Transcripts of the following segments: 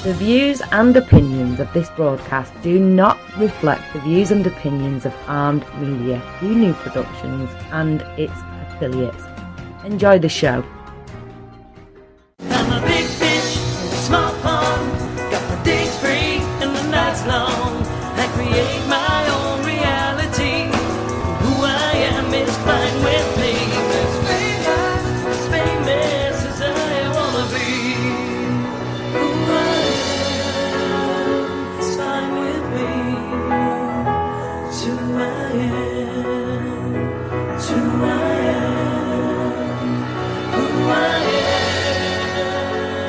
The views and opinions of this broadcast do not reflect the views and opinions of Armed Media, New Productions and its affiliates. Enjoy the show. I'm a big fish in a small pond. Got the days free and the nights long. I create my own reality. Who I am is fine with me. As famous as I wanna be. Who I am is fine with me. It's who I am. It's who I am. Who I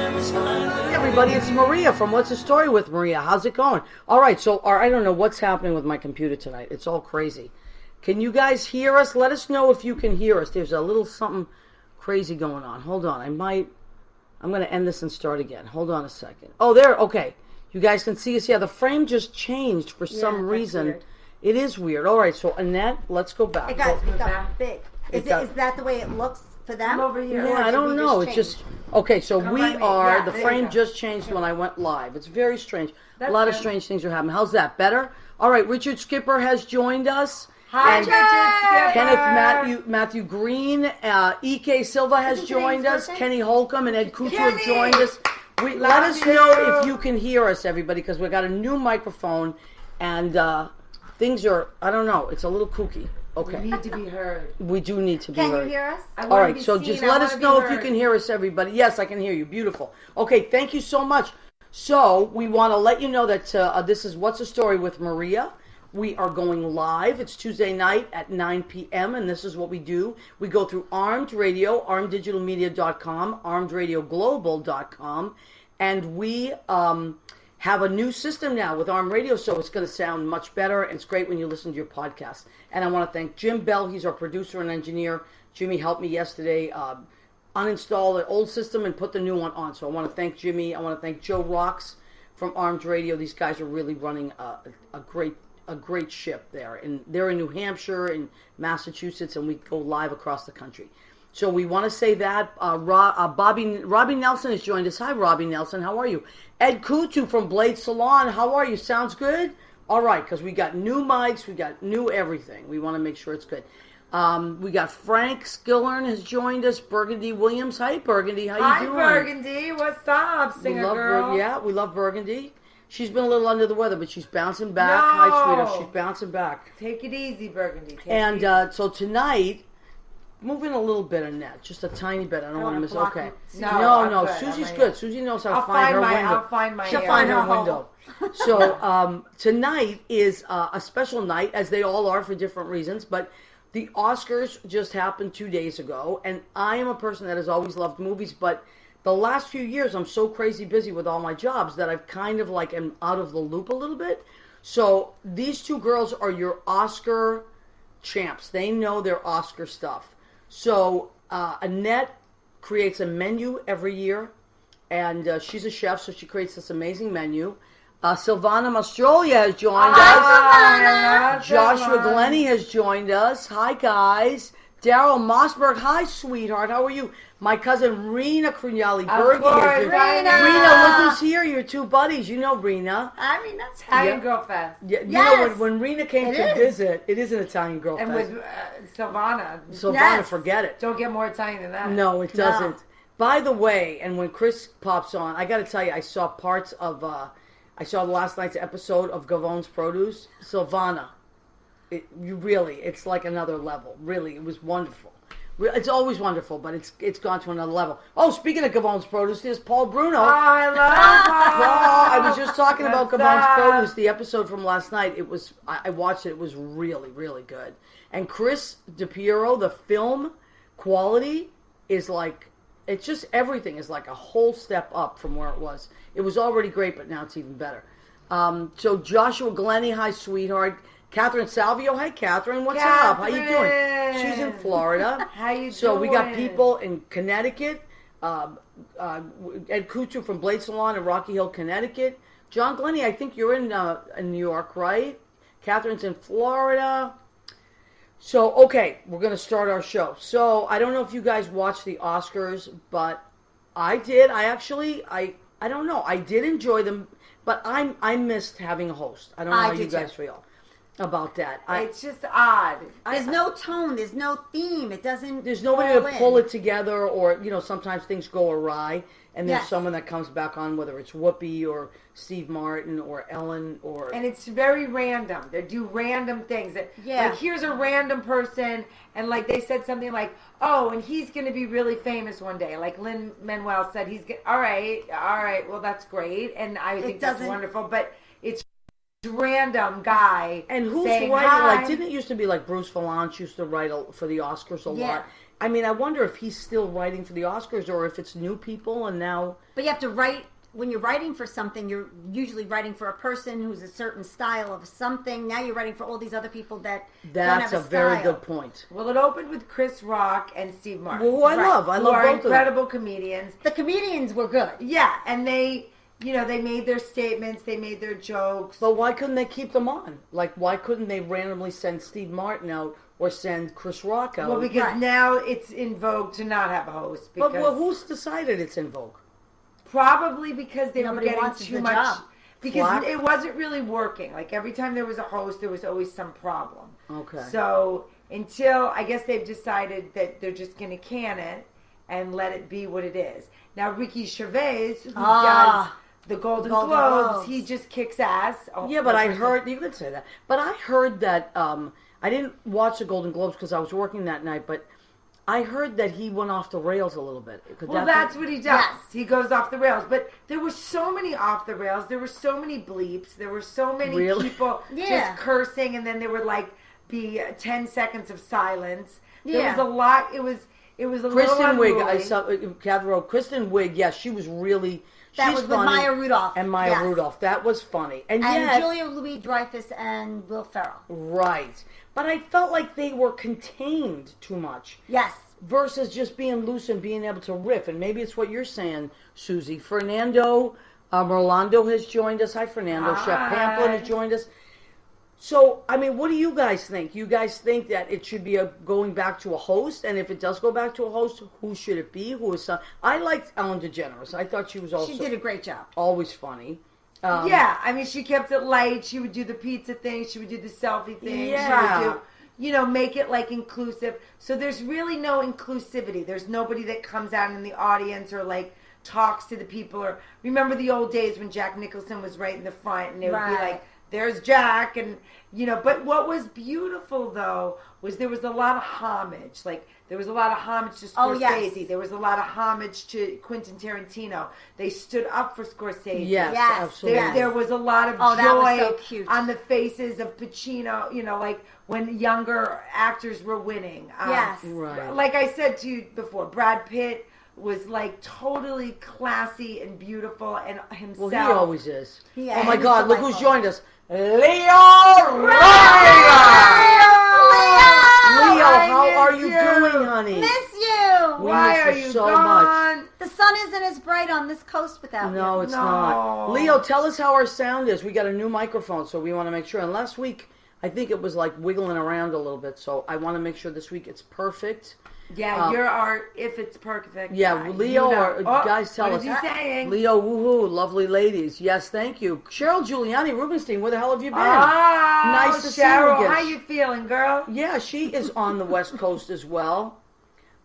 am is fine with me. Hey everybody, it's Maria from What's the Story with Maria. How's it going? All right, so I don't know what's happening with my computer tonight. It's all crazy. Can you guys hear us? Let us know if you can hear us. There's a little something crazy going on. Hold on. I'm going to end this and start again. Hold on a second. Oh, there. Okay. You guys can see us. Yeah, the frame just changed for some reason. weird. It is weird. All right, so Annette, let's go back. It got big. Is that the way it looks for them? Come over here. Yeah, I don't know. It's just okay. So Come we by me. are. Yeah, The there you frame go. just changed when I went live. It's very strange. That's a lot of good. strange things are happening. How's that? Better? All right. Richard Skipper has joined us. Hi, And Richard. Kenneth Matthew Green, E.K. Silva has joined us. Kenny Holcomb and Ed Kuchar have Kenny! joined us. Let Love us you. know if you can hear us, everybody, because we got a new microphone and things are. I don't know. It's a little kooky. Okay. We need to be heard. We do need to be Can you heard. hear us? I All wanna right, be so seen. just I let wanna us be know if you heard. can hear us, everybody. Yes, I can hear you. Beautiful. Okay, thank you so much. So we want to let you know that this is What's the Story with Maria. We are going live. It's Tuesday night at 9 p.m., and this is what we do. We go through Armed Radio, armeddigitalmedia.com, armedradioglobal.com, and we have a new system now with Armed Radio, so it's going to sound much better, and it's great when you listen to your podcast. And I want to thank Jim Bell. He's our producer and engineer. Jimmy helped me yesterday uninstall the old system and put the new one on. So I want to thank Jimmy. I want to thank Joe Rocks from Armed Radio. These guys are really running a great ship there. And they're in New Hampshire and Massachusetts, and we go live across the country. So we want to say that. Robbie Nelson has joined us. Hi, Robbie Nelson. How are you? Ed Kutu from Blade Salon. How are you? Sounds good? All right, because we got new mics. We got new everything. We want to make sure it's good. We got Frank Skillern has joined us. Burgundy Williams. Hi, Burgundy. How you doing? Hi, Burgundy. What's up, We singer love girl? Yeah, we love Burgundy. She's been a little under the weather, but she's bouncing back. No. Hi, sweetheart. She's bouncing back. Take it easy, Burgundy. Take it And easy. so tonight, moving a little bit, Annette, just a tiny bit. I don't want to miss. block Okay. it. No, No, I'm good. Susie's I'm good. right. Susie knows how to I'll find her window. I'll find my She'll area. find her Her window. So tonight is a special night, as they all are for different reasons. But the Oscars just happened 2 days ago, and I am a person that has always loved movies, but the last few years I'm so crazy busy with all my jobs that I've kind of like am out of the loop a little bit. So these two girls are your Oscar champs. They know their Oscar stuff. So Annette creates a menu every year, and she's a chef, so she creates this amazing menu. Silvana Mastrolia has joined us. Hi, Joshua Silvana. Glennie has joined us. Hi, guys. Daryl Mossberg. Hi, sweetheart. How are you? My cousin Rena Crugnali Berge. course, Rena, Rena. look who's here. Your two buddies. You know Rena. I mean, that's Italian Yeah. Girl Fest. Yeah, you Yes. know, when Rena came It to is. visit, it is an Italian girl And fest. with Silvana. Silvana, Yes. forget it. Don't get more Italian than that. No, it doesn't. By the way, and when Chris pops on, I got to tell you, I saw parts of, I saw last night's episode of Gavon's Produce. Silvana, it's like another level. Really, it was wonderful. It's always wonderful, but it's gone to another level. Oh, speaking of Gavon's Produce, there's Paul Bruno. Oh, I love Oh, I was just talking about What's Gavon's up? Produce, the episode from last night. I watched it. It was really, really good. And Chris DiPiero, the film quality is like, it's just everything is like a whole step up from where it was. It was already great, but now it's even better. So Joshua Glennie, hi, sweetheart. Catherine Salvio, hi, Catherine. What's up? How you doing? Catherine. She's in Florida. How you So we got doing? people in Connecticut. Ed Kutu from Blade Salon in Rocky Hill, Connecticut. John Glennie, I think you're in New York, right? Catherine's in Florida. So, okay, we're going to start our show. So, I don't know if you guys watched the Oscars, but I did. I I don't know. I did enjoy them, but I missed having a host. I don't know how you guys feel about that. It's just odd. There's no tone. There's no theme. It doesn't. There's nobody to pull it together, or sometimes things go awry, and there's someone that comes back on, whether it's Whoopi or Steve Martin or Ellen and it's very random. They do random things. Like here's a random person, and like they said something like, oh, and he's going to be really famous one day. Like Lin-Manuel said, all right, well that's great, and I think that's wonderful. But it's random guy. And who's saying, writing? hi. Like, didn't it used to be like Bruce Valanche used to write for the Oscars a lot? I mean, I wonder if he's still writing for the Oscars or if it's new people and now. But you have to write. When you're writing for something, you're usually writing for a person who's a certain style of something. Now you're writing for all these other people that don't have a style. Very good point. Well, it opened with Chris Rock and Steve Martin. Well, I love both of them. Incredible comedians. The comedians were good. Yeah, and they made their statements, they made their jokes. But why couldn't they keep them on? Like, why couldn't they randomly send Steve Martin out or send Chris Rock out? Well, because now it's in vogue to not have a host. But who's decided it's in vogue? Probably because they were getting too much. Job. Because it wasn't really working. Like every time there was a host, there was always some problem. Okay. So until I guess they've decided that they're just going to can it and let it be what it is. Now Ricky Gervais, who does the Golden Globes, he just kicks ass. But I heard you could say that. But I heard that I didn't watch the Golden Globes because I was working that night, but I heard that he went off the rails a little bit. Well, that's what he does. Yes. He goes off the rails. But there were so many off the rails. There were so many bleeps. There were so many people just cursing, and then there would be 10 seconds of silence. There was a lot. It was a Kristen little Wiig. I saw Kathy wrote Kristen Wiig. Yes, she was really. That was with Maya Rudolph. And Maya Rudolph. That was funny. And Julia Louis-Dreyfus and Will Ferrell. Right. But I felt like they were contained too much. Yes. Versus just being loose and being able to riff. And maybe it's what you're saying, Susie. Fernando Merlando has joined us. Hi, Fernando. Hi. Chef Pamplin has joined us. So, I mean, what do you guys think? You guys think that it should be going back to a host? And if it does go back to a host, who should it be? Who is I liked Ellen DeGeneres. I thought she was also... She did a great job. Always funny. I mean, she kept it light. She would do the pizza thing. She would do the selfie thing. Yeah. She would do, make it inclusive. So there's really no inclusivity. There's nobody that comes out in the audience or talks to the people. Or remember the old days when Jack Nicholson was right in the front and they would be like, there's Jack, and but what was beautiful though was there was a lot of homage. There was a lot of homage to Scorsese. Yes. There was a lot of homage to Quentin Tarantino. They stood up for Scorsese. Yes, absolutely. There was a lot of joy on the faces of Pacino. When younger actors were winning. Yes, right. Like I said to you before, Brad Pitt was totally classy and beautiful and himself. Well, he always is. Yeah, oh my God! Look who's joined us, Leo Leo, how are you doing, honey? Miss you. Why are you so gone? much. The sun isn't as bright on this coast without you. No, it's not. Leo, tell us how our sound is. We got a new microphone, so we want to make sure. And last week, I think it was wiggling around a little bit, so I want to make sure this week it's perfect. Yeah, you're our if it's perfect. Yeah, guy. Leo, guys, tell us. What is he saying? Leo, woohoo, lovely ladies. Yes, thank you. Cheryl Giuliani Rubenstein, where the hell have you been? Nice to see Cheryl, you again. how you feeling, girl? Yeah, she is on the West Coast as well.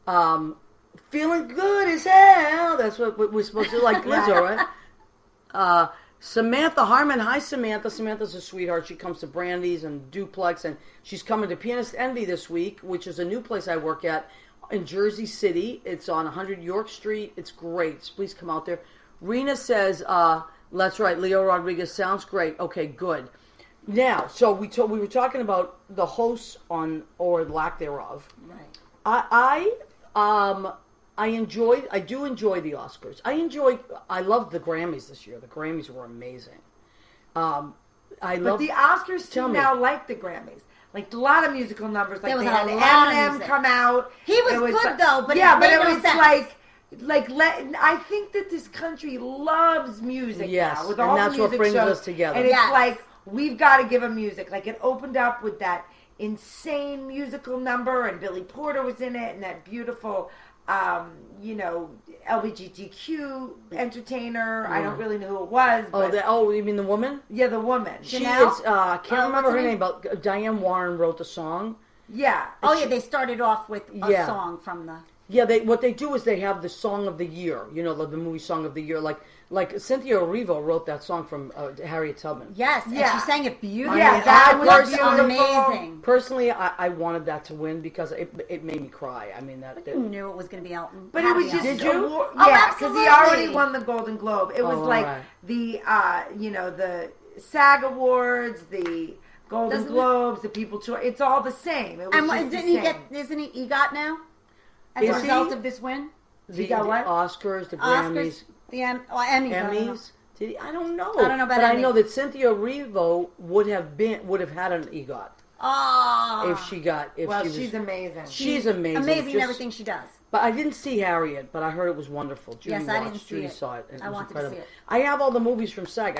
Feeling good as hell. That's what we're supposed to like Lizzo, right? Samantha Harmon. Hi, Samantha. Samantha's a sweetheart. She comes to Brandy's and Duplex, and she's coming to Pianist Envy this week, which is a new place I work at in Jersey City. It's on 100 York Street. It's great. So please come out there. Rena says, that's right, Leo Rodriguez sounds great. Okay, good. Now, so we were talking about the hosts or lack thereof. Right. I do enjoy the Oscars. I loved the Grammys this year. The Grammys were amazing. But the Oscars too now like the Grammys. A lot of musical numbers. They had Eminem come out. He was good though, but but it was sense. I think that this country loves music now. With all and that's the music what brings shows, us together. And it's we've got to give them music. It opened up with that insane musical number, and Billy Porter was in it, and that beautiful you know, LGBTQ entertainer. I don't really know who it was. But You mean the woman? yeah, the woman. She Janelle? is. I can't remember what's her her name, but Diane Warren wrote the song. Yeah. Oh yeah, they started off with a Yeah. song from the. Yeah, what they do is they have the song of the year. You know, the movie song of the year. Like Cynthia Erivo wrote that song from Harriet Tubman. Yes, and Yeah. she sang it beautifully. Yeah, that that was was beautiful. amazing. Personally, I wanted that to win because it made me cry. I mean that. You knew it was going to be Elton. But Had it to was be just Elton. Did you? award- Oh, yeah, because he already absolutely. won the Golden Globe. It was Oh, like alright. the you know, the SAG Awards, the Golden Doesn't it- Globes, the People Choice. It's all the same. It was And just what, the didn't he same. get? Isn't he EGOT now? As Is a result he? of this win, The got what? Oscars, the Oscars, Grammys, the Emmys. I don't know. Emmys. Did he? I don't know. I don't know about but I Emmy. know that Cynthia Erivo would have had an EGOT Oh, if she Well, was. she's amazing. She's amazing. amazing in Just- everything she does. But I didn't see Harriet, but I heard it was wonderful. Judy Yes, I watched, didn't see Judy it. saw it. And it I was wanted to incredible. see it. I have all the movies from SAG.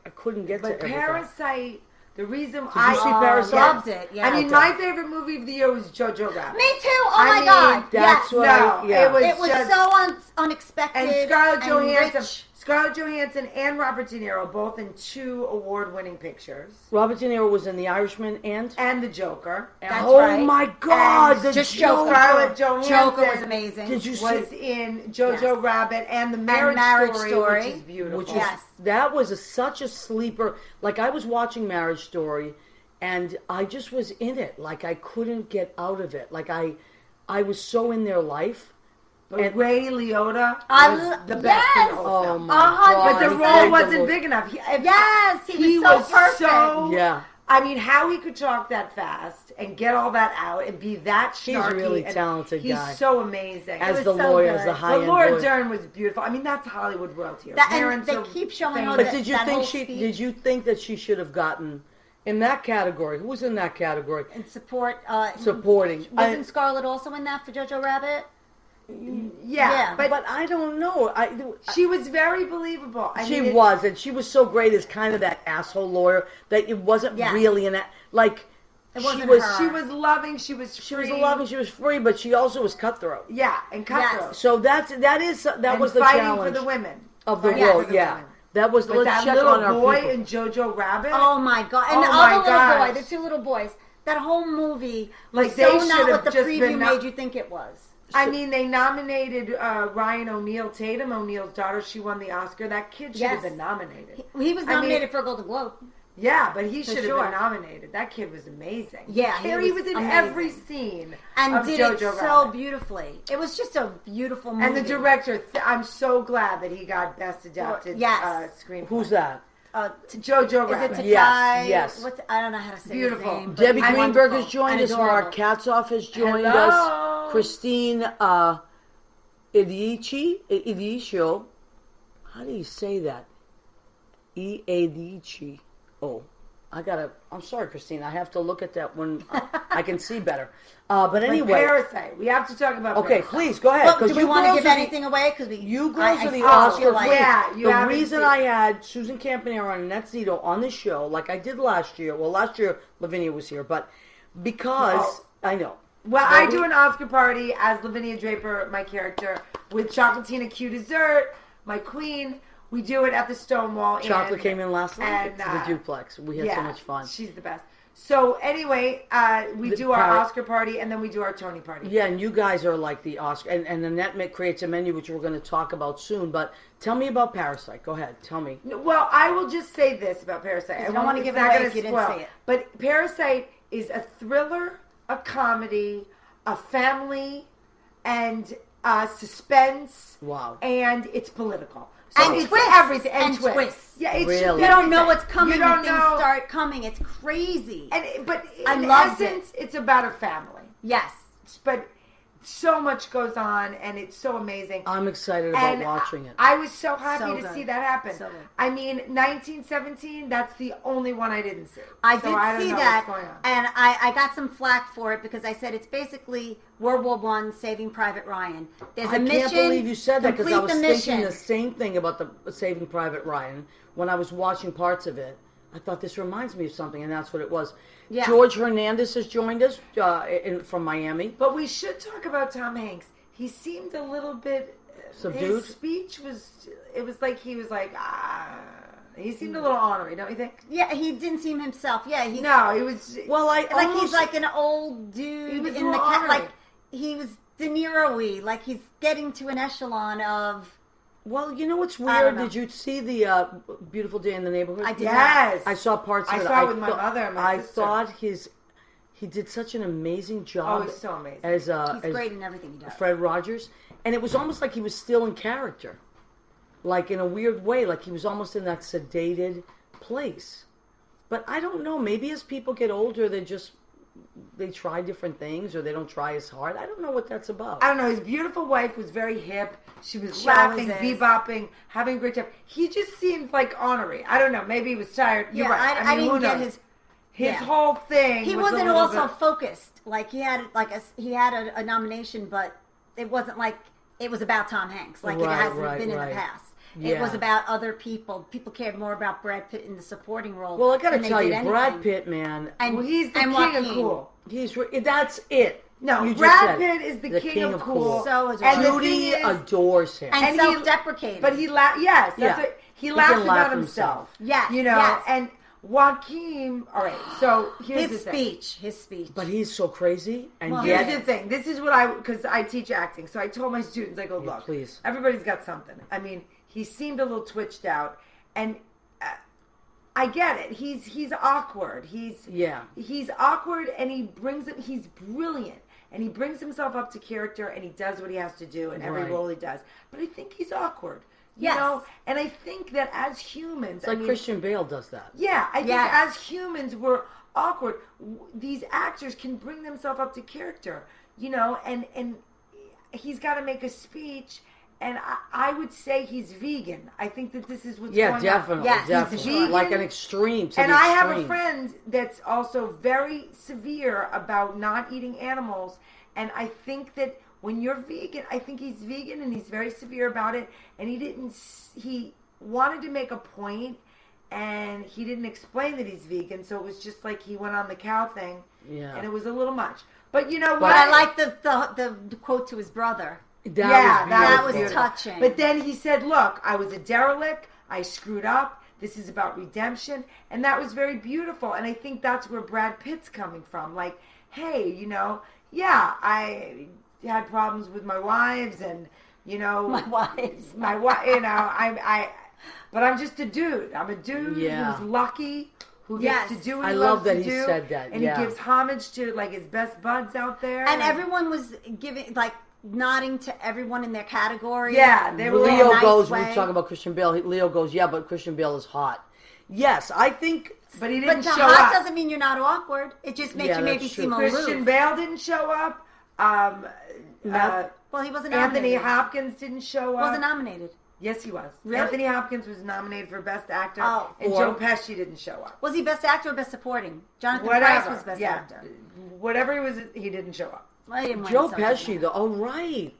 I couldn't get But to everything. Parasite, the reason you I see Parasite? Loved it. Yeah. I mean, Okay. my favorite movie of the year was Jojo Rabbit. Me too. Oh I my mean, God. that's yes. what No, yeah. it was It was just, so unexpected. and Scarlett Johansson. rich. Scarlett Johansson and Robert De Niro both in 2 award-winning pictures, Robert De Niro was in The Irishman and The Joker. That's oh right. my God, And the just Joker. Scarlett Johansson Joker was amazing. Did you see? was in Jojo Yes. Rabbit and The Marriage, Marriage Story, Story. which is beautiful. Which was, Yes. that was such a sleeper. Like I was watching Marriage Story, and I just was in it. Like I couldn't get out of it. Like I was so in their life. But Ray Liotta I was lo- the best in the yes! whole Oh film. my God! But the he role played wasn't the- big enough. Yes, he was so perfect. so- Yeah. I mean, how he could talk that fast and get all that out and be that He's a snarky. really and talented he's guy. so amazing. As was the so lawyer, good. as the But high-end Laura lawyer. Dern was beautiful. I mean, that's Hollywood royalty. Her That- and parents they are keep showing all famous. But did you that think whole she? speech. Did you think that she should have gotten in that category? Who was in that category? And support. Supporting. Wasn't Scarlett also in that for Jojo Rabbit? Yeah, but But I don't know. she was very believable. I She mean, was, and she was so great as kind of that asshole lawyer that it wasn't Yes. really like. It wasn't she was. her. She was loving. She was free. She was loving. She was free, but she also was cutthroat. Yeah, and cutthroat. So that And was the fighting challenge for the women of the Fighting world. for the Yeah, women. that was. But Let's that check little on our boy people. in Jojo Rabbit. Oh my God! And Oh the my other little gosh. boy, the 2 little boys. That whole movie Like, was they so should not have what the just preview been made you think it was. I mean, they nominated Ryan O'Neal Tatum, O'Neal's daughter. She won the Oscar. That kid should have Yes. been nominated. He was I mean- nominated for a Golden Globe. Yeah, but he For should have sure. been nominated. That kid was amazing. Yeah, he was in amazing. every scene And of did Jojo it so Rabbit. beautifully. It was just a beautiful movie. And the director, I'm so glad that he got Best Adapted Yes. Screenplay. Who's that? Jojo Is Rabbit. it Takai? Yes, yes. I don't know how to say Beautiful. his name. but Debbie he's Greenberg wonderful has joined and us. adorable. Mark Katzoff has joined Hello. us. Christine Idicio. How do you say that? Iadici. Oh, I'm sorry, Christine. I have to look at that when I can see better. But But anyway. Parasite. We have to talk about Okay, Parasite. please go ahead. Well, 'cause do we you want to girls give are the- anything away? Because You girls are the feel Oscar like- queens. Yeah, you The haven't reason seen- I had Susan Campanaro and Annette Zito on the show, like I did last year. Well, last year Lavinia was here, but because I know. Well, I do an Oscar party as Lavinia Draper, my character, with Chocolatina Q Dessert, my queen. We do it at the Stonewall. Chocolate came in last night and, to the duplex. We had so much fun. She's the best. So anyway, we do our Oscar party and then we do our Tony party. Yeah, and you guys are like the Oscar. And Annette creates a menu, which we're going to talk about soon. But tell me about Parasite. Go ahead. Tell me. Well, I will just say this about Parasite. I don't want to give it not away gonna if you didn't spoil. see it. But Parasite is a thriller, a comedy, a family, and suspense. Wow. And it's political. And it's twists. everything. And twists. Yeah, it's Really? just You don't know everything. what's coming You don't when things know. start coming. It's crazy. But I in loved essence, it's about a family. yes. But so much goes on, and it's so amazing. I'm excited about And watching it. I was so happy So to good. see that happen. So good. I mean, 1917, that's the only one I didn't see. I So did don't see know that, what's going on. and I got some flack for it because I said it's basically World War I, Saving Private Ryan. There's a I mission. can't believe you said that because I complete was the thinking mission. the same thing about the Saving Private Ryan when I was watching parts of it. I thought this reminds me of something, and that's what it was. Yeah. George Hernandez has joined us from Miami. But we should talk about Tom Hanks. he seemed a little bit subdued. His speech was. It was like he was like He seemed a little ornery, don't you think? Yeah, he didn't seem himself. Yeah, he was. Well, he's like an old dude in the like he was De Niro-y, like he's getting to an echelon of. Well, you know what's weird? Did you see the Beautiful Day in the Neighborhood? I did. Yes, I saw parts of it. I saw it with my mother and my sister. I thought he did such an amazing job. Oh, he's so amazing. He's great in everything he does. Fred Rogers, and it was almost like he was still in character, like in a weird way, like he was almost in that sedated place. But I don't know. Maybe as people get older, they try different things, or they don't try as hard. I don't know what that's about. I don't know. His beautiful wife was very hip. She was laughing, bebopping, having a great time. He just seemed like ornery. I don't know. Maybe he was tired. You're right. I didn't get his whole thing. He wasn't also focused. Like he had a nomination, but it wasn't like it was about Tom Hanks, like it hasn't been in the past. Yeah. It was about other people. People cared more about Brad Pitt in the supporting role. Well, I got to tell you, Brad Pitt, man, he's the king of cool. That's it. No, Brad Pitt is the king of cool. So and Judy adores him, and self-deprecating. But he laughs. Yes, that's what he laughs about himself. Yes, and Joaquin. All right, so here's his speech. But he's so crazy, and here's the thing. This is what because I teach acting, so I told my students, I go, look, please, everybody's got something. I mean, he seemed a little twitched out, and I get it. He's awkward. He's awkward, and he's brilliant, and he brings himself up to character, and he does what he has to do in every role he does. But I think he's awkward. You know, and I think that as humans, it's like Christian Bale does that. Yeah, I think as humans we're awkward. These actors can bring themselves up to character, you know, and he's got to make a speech. And I would say he's vegan. I think that this is what's going on. Yeah, definitely. He's vegan, like an extreme. I have a friend that's also very severe about not eating animals. And I think that when you're vegan, I think he's vegan and he's very severe about it. And he wanted to make a point and he didn't explain that he's vegan. So it was just like he went on the cow thing. Yeah. And it was a little much. But you know what? But I like the quote to his brother. That was touching. But then he said, look, I was a derelict. I screwed up. This is about redemption. And that was very beautiful. And I think that's where Brad Pitt's coming from. Like, hey, you know, I had problems with my wives and, you know. My wives. You know, but I'm just a dude. I'm a dude who's lucky. Who gets to do what he loves to do. I love that he said that. And he gives homage to, like, his best buds out there. And everyone was giving, like, nodding to everyone in their category. Yeah, they were Leo goes, we talk about Christian Bale. Leo goes, yeah, but Christian Bale is hot. Yes, I think, but he didn't show up. But hot doesn't mean you're not awkward. It just makes you maybe seem aloof. Christian Bale didn't show up. Well, he wasn't nominated. Anthony Hopkins didn't show up. Wasn't nominated. Yes, he was. Really? Anthony Hopkins was nominated for Best Actor, and Joe Pesci didn't show up. Was he Best Actor or Best Supporting? Jonathan Pryce was Best Actor. Whatever he was, he didn't show up. Well, he didn't Joe Pesci, though. Oh, right.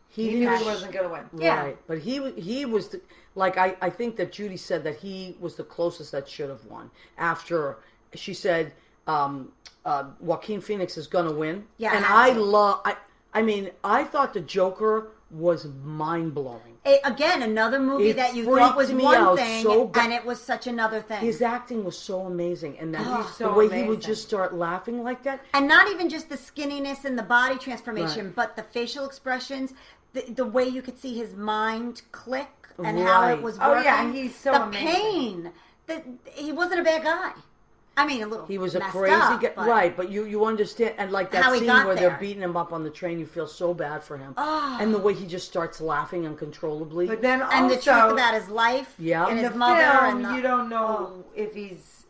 He knew he wasn't going to win. Yeah. Right. But he was, I think that Judy said that he was the closest that should have won. After she said Joaquin Phoenix is going to win. Yeah. And I thought the Joker was mind-blowing. Again, another movie that you thought was one thing, and it was such another thing. His acting was so amazing, and the way he would just start laughing like that. And not even just the skinniness and the body transformation, but the facial expressions, the way you could see his mind click and how it was working. Oh, yeah, and he's so amazing. The pain. He wasn't a bad guy. I mean, a little. He was a crazy guy, right? But you understand, and like that scene where they're beating him up on the train, you feel so bad for him, and the way he just starts laughing uncontrollably. But then also, and the truth about his life, and his mother, and you don't know if he's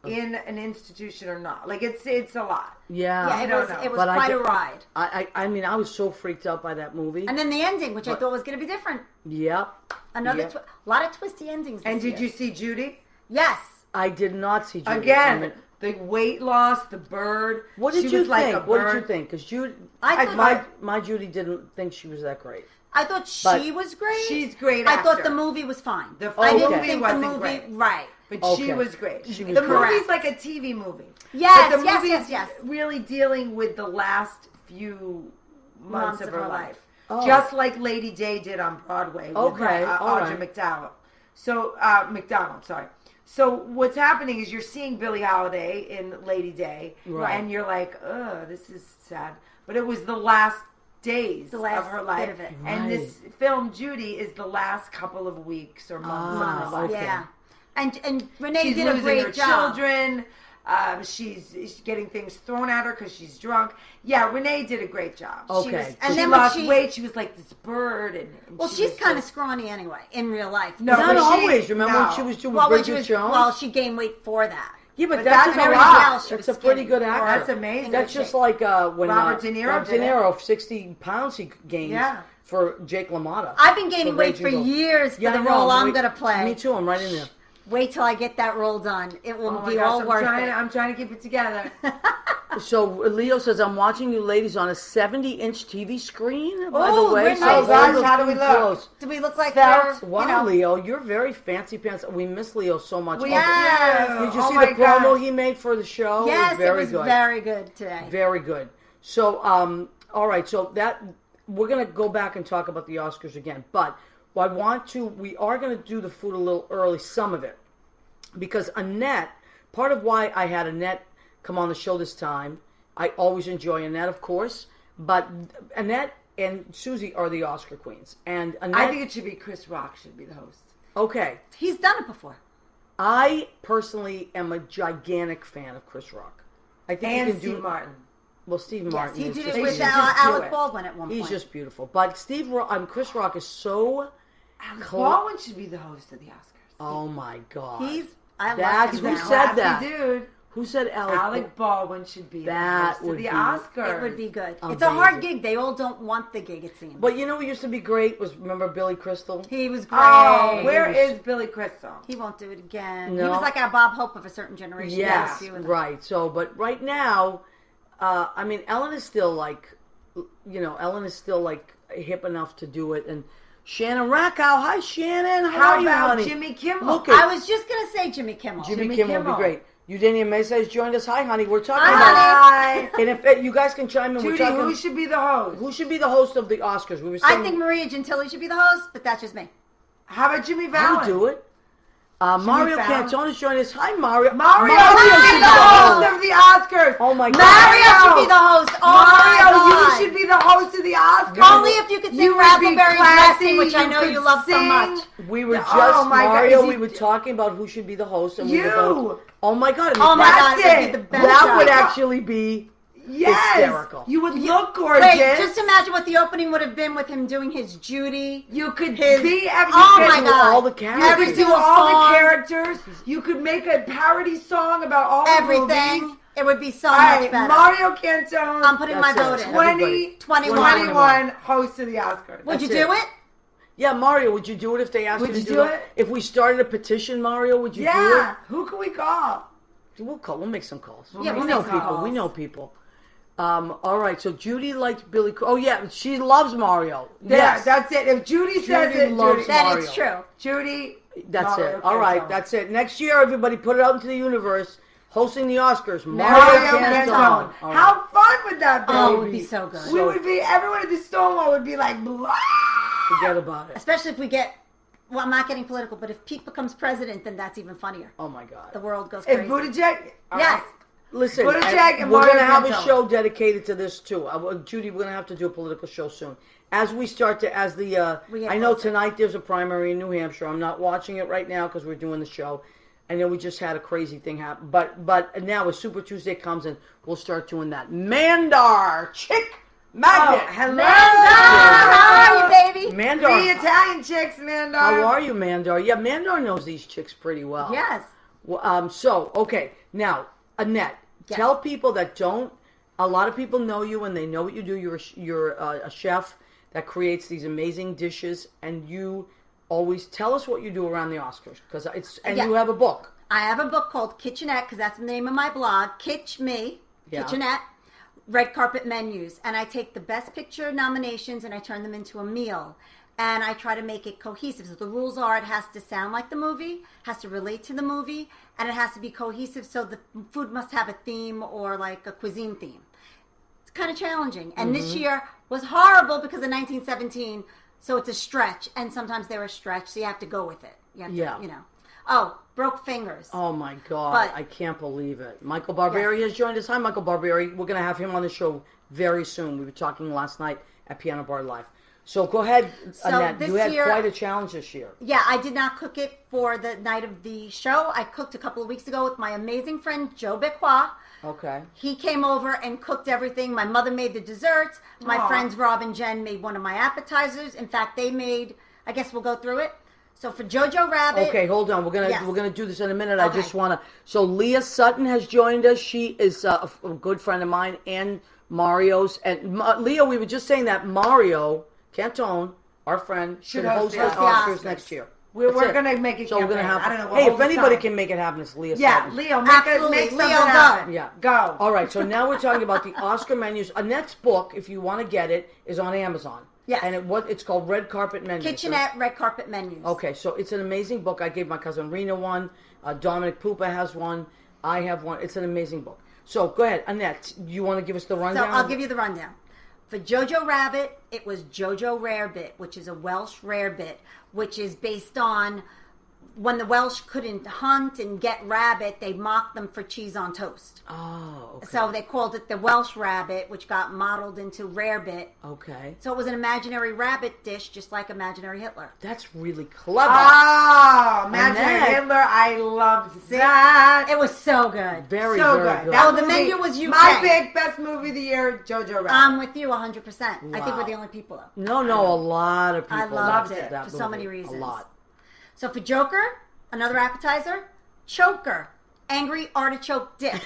in an institution or not. Like it's a lot. Yeah, it was quite a ride. I mean, I was so freaked out by that movie, and then the ending, which I thought was going to be different. Yep, a lot of twisty endings. And did you see Judy? Yes. I did not see Judy. Again, the weight loss, the bird. What did you think? What did you think? Because Judy, my Judy didn't think she was that great. I thought she was great. She's great. I thought the movie was fine. I didn't think the movie great. Right. But she was great. The movie's like a TV movie. Yes, but the movie is really dealing with the last few months of her life. Oh. Just like Lady Day did on Broadway with Okay, all Audra right. McDowell. So, McDonald, sorry. So what's happening is you're seeing Billie Holiday in Lady Day, Right. and you're like, ugh, this is sad. But it was the last days of her life. bit of it. And this film, Judy, is the last couple of weeks or months of her life. okay. Yeah. And Renee She's did a losing great her job. children. She's getting things thrown at her because she's drunk. Yeah, Renee did a great job. Okay. And She then when lost she- weight. She was like this bird. And Well, she she's was kind of just- scrawny anyway in real life. No, Not but she- always. Remember when no. she was doing Well, when she Bridget was, Jones? well, she gained weight for that. Yeah, but But that's that's a everything lot. else she That's was a pretty skinny. good actor. That's amazing. That's just like when Robert De Niro Robert De did it. Niro, 60 pounds he gained Yeah. for Jake LaMotta. I've been gaining For weight for Raging Bull. years for Yeah, the I know. role I'm Wait, going to play. Me too. I'm right in there. Wait till I get that role done. It will Oh my be gosh, all worth it. I'm trying to keep it together. So Leo says, I'm watching you ladies on a 70-inch TV screen, by Oh, the way. we're So nice. all Guys, the how do we food look? close. Do we look like Felt- we're, Wow, you know, Leo, you're very fancy pants. We miss Leo so much. We Yes. do. Did you Oh see my the promo gosh. he made for the show? yes, Very it was good. very good today. Very good. So, all right. So that we're gonna go back and talk about the Oscars again, but we are gonna do the food a little early, some of it, because Annette. Part of why I had Annette come on the show this time. I always enjoy Annette, of course, but Annette and Susie are the Oscar queens, and Annette. I think it should be Chris Rock should be the host. Okay, He's done it before. I personally am a gigantic fan of Chris Rock. I think And he can Steve do. Martin. Well, Steve Yes, Martin. he is did just it with should just do Alec it. Baldwin at one He's point. just beautiful. But Chris Rock is so. Alec Cl- Baldwin should be the host of the Oscars. Oh my God. I That's love who him said now. Classy that? dude. Who said Alec? Alec Baldwin should be the That host of would the be- Oscars. It would be good. It's Amazing. a hard gig. They all don't want the gig, it seems. But you know what used to be great was, remember Billy Crystal? He was great. Oh, where is Billy Crystal? He won't do it again. No. He was like our Bob Hope of a certain generation. Yes, He was- right. So, but right now, I mean, Ellen is still like hip enough to do it, and Shannon Rackow. Hi, Shannon. How, How are you, about honey? Jimmy Kimmel? Look I at was just going to say Jimmy Kimmel. Jimmy Jimmy Kimmel would Kimmel. be great. Eugenia Mesa has joined us. Hi, honey. We're talking Hi. about. And if you guys can chime in, we're Judy, talking. who should be the host? Who should be the host of the Oscars? We were I saying. think Maria Gentili should be the host, but that's just me. How about Jimmy I Fallon? would do it. Mario Fallon? Cantone's joined us. Hi, Mario. Mario should should be be the host of the Oscars. Oh my God. Mario should be the host. Oh Mario, my God. you should be the host of the Oscars. Only if you could sing You would be Raspberry classy, Blessing, which I you know could you love so sing. much. We were Oh just my God, Mario. is he- We were talking about who should be the host, and we You. were both. Oh my God! Oh my God, That's it would it. be the best that job. would actually be Yes. hysterical. You would look gorgeous. Wait, just imagine what the opening would have been with him doing his Judy. You could His- be every Oh you my could do God. all the You characters. could do single all song. the characters. You could make a parody song about all the Everything. movies. It would be so All much right, better. Mario Cantone. I'm putting my That's vote it. in. Everybody. 2021 host of the Oscars. Would you That's do it. it? Yeah, Mario, would you do it if they asked Would you you to do it? it? If we started a petition, Mario, would you Yeah. Who can we call? do it? We'll call. We'll make some calls. Yeah, we we'll know make some people. We calls. know people. All right. So Judy likes Billy. Oh yeah, she loves Mario. Yeah, Yes, that's it. If Judy says Judy it, loves Judy, Then Mario. it's true. Judy. that's Mario it. All right, Cantone. that's it. Next year, everybody, put it out into the universe. Hosting the Oscars, Mario Mario Cantone. Cantone. All right. How fun would that be? Oh, it would be so good. We would be, everyone at the Stonewall would be like, blah. Forget about it. Especially if we get, well, I'm not getting political, but if Pete becomes president, then that's even funnier. Oh my God. The world goes If crazy. Buttigieg. all Yes. right. Listen, Buttigieg and we're Mario going to have a Cantone. show dedicated to this too. Judy, we're going to have to do a political show soon. As we start to, We get I know closer. tonight there's a primary in New Hampshire. I'm not watching it right now because we're doing the show. I know we just had a crazy thing happen, but now as Super Tuesday comes in, we'll start doing that. Mandar, chick magnet. Oh, hello. How are you, baby? Mandar. Three Italian chicks, man. How are you, Mandar? Yeah, Mandar knows these chicks pretty well. Yes. Well, so, okay. Now, Annette, Yes. tell people that don't, a lot of people know you and they know what you do. You're a chef that creates these amazing dishes, and you always tell us what you do around the Oscars. And Yeah. you have a book. I have a book called Kitchenette, because that's the name of my blog. Kitch Me, Yeah. Kitchenette, Red Carpet Menus. And I take the Best Picture nominations and I turn them into a meal. And I try to make it cohesive. So the rules are it has to sound like the movie, has to relate to the movie, and it has to be cohesive. So the food must have a theme or like a cuisine theme. it's kind of challenging. And this year was horrible because of 1917. So it's a stretch, and sometimes they're a stretch, so you have to go with it. You have to, you know. Oh, broke fingers. Oh my God, I can't believe it. Michael Barberi has joined us. Hi, Michael Barberi. We're going to have him on the show very soon. We were talking last night at Piano Bar Live. So go ahead, Annette. You had quite a challenge this year. Yeah, I did not cook it for the night of the show. I cooked a couple of weeks ago with my amazing friend Joe Bequois. Okay. He came over and cooked everything. My mother made the desserts. My friends Rob and Jen made one of my appetizers. In fact, they made, I guess we'll go through it. So for Jojo Rabbit. Okay, hold on. We're gonna do this in a minute. Okay. I just wanna. So Leah Sutton has joined us. She is a good friend of mine and Mario's. And Leah, we were just saying that Mario Cantone, our friend, should host the Oscars next year. We're going to make it. So we're going to have. I don't know. Hey, if anybody can make it happen, it's Leah. Yeah, Leo, make something happen. Yeah, go. All right. So now we're talking about the Oscar menus. Annette's book, if you want to get it, is on Amazon. Yes. And it's called Red Carpet Menus. Kitchenette Red Carpet Menus. Okay, so it's an amazing book. I gave my cousin Rena one. Dominic Pupa has one. I have one. It's an amazing book. So go ahead, Annette. You want to give us the rundown? So I'll give you the rundown. For Jojo Rabbit, it was Jojo Rarebit, which is a Welsh rarebit, which is based on when the Welsh couldn't hunt and get rabbit, they mocked them for cheese on toast. Oh, okay. So they called it the Welsh rabbit, which got modeled into rarebit. Okay. So it was an imaginary rabbit dish, just like imaginary Hitler. That's really clever. Oh, imaginary Hitler! I loved that. It was so good. Very good. That the menu was UK. My pick, best movie of the year, Jojo Rabbit. I'm with you 100%. Wow. I think we're the only people though. No, a lot of people I loved it that for movie. so many reasons. A lot. So for Joker, another appetizer, Choker, angry artichoke dip.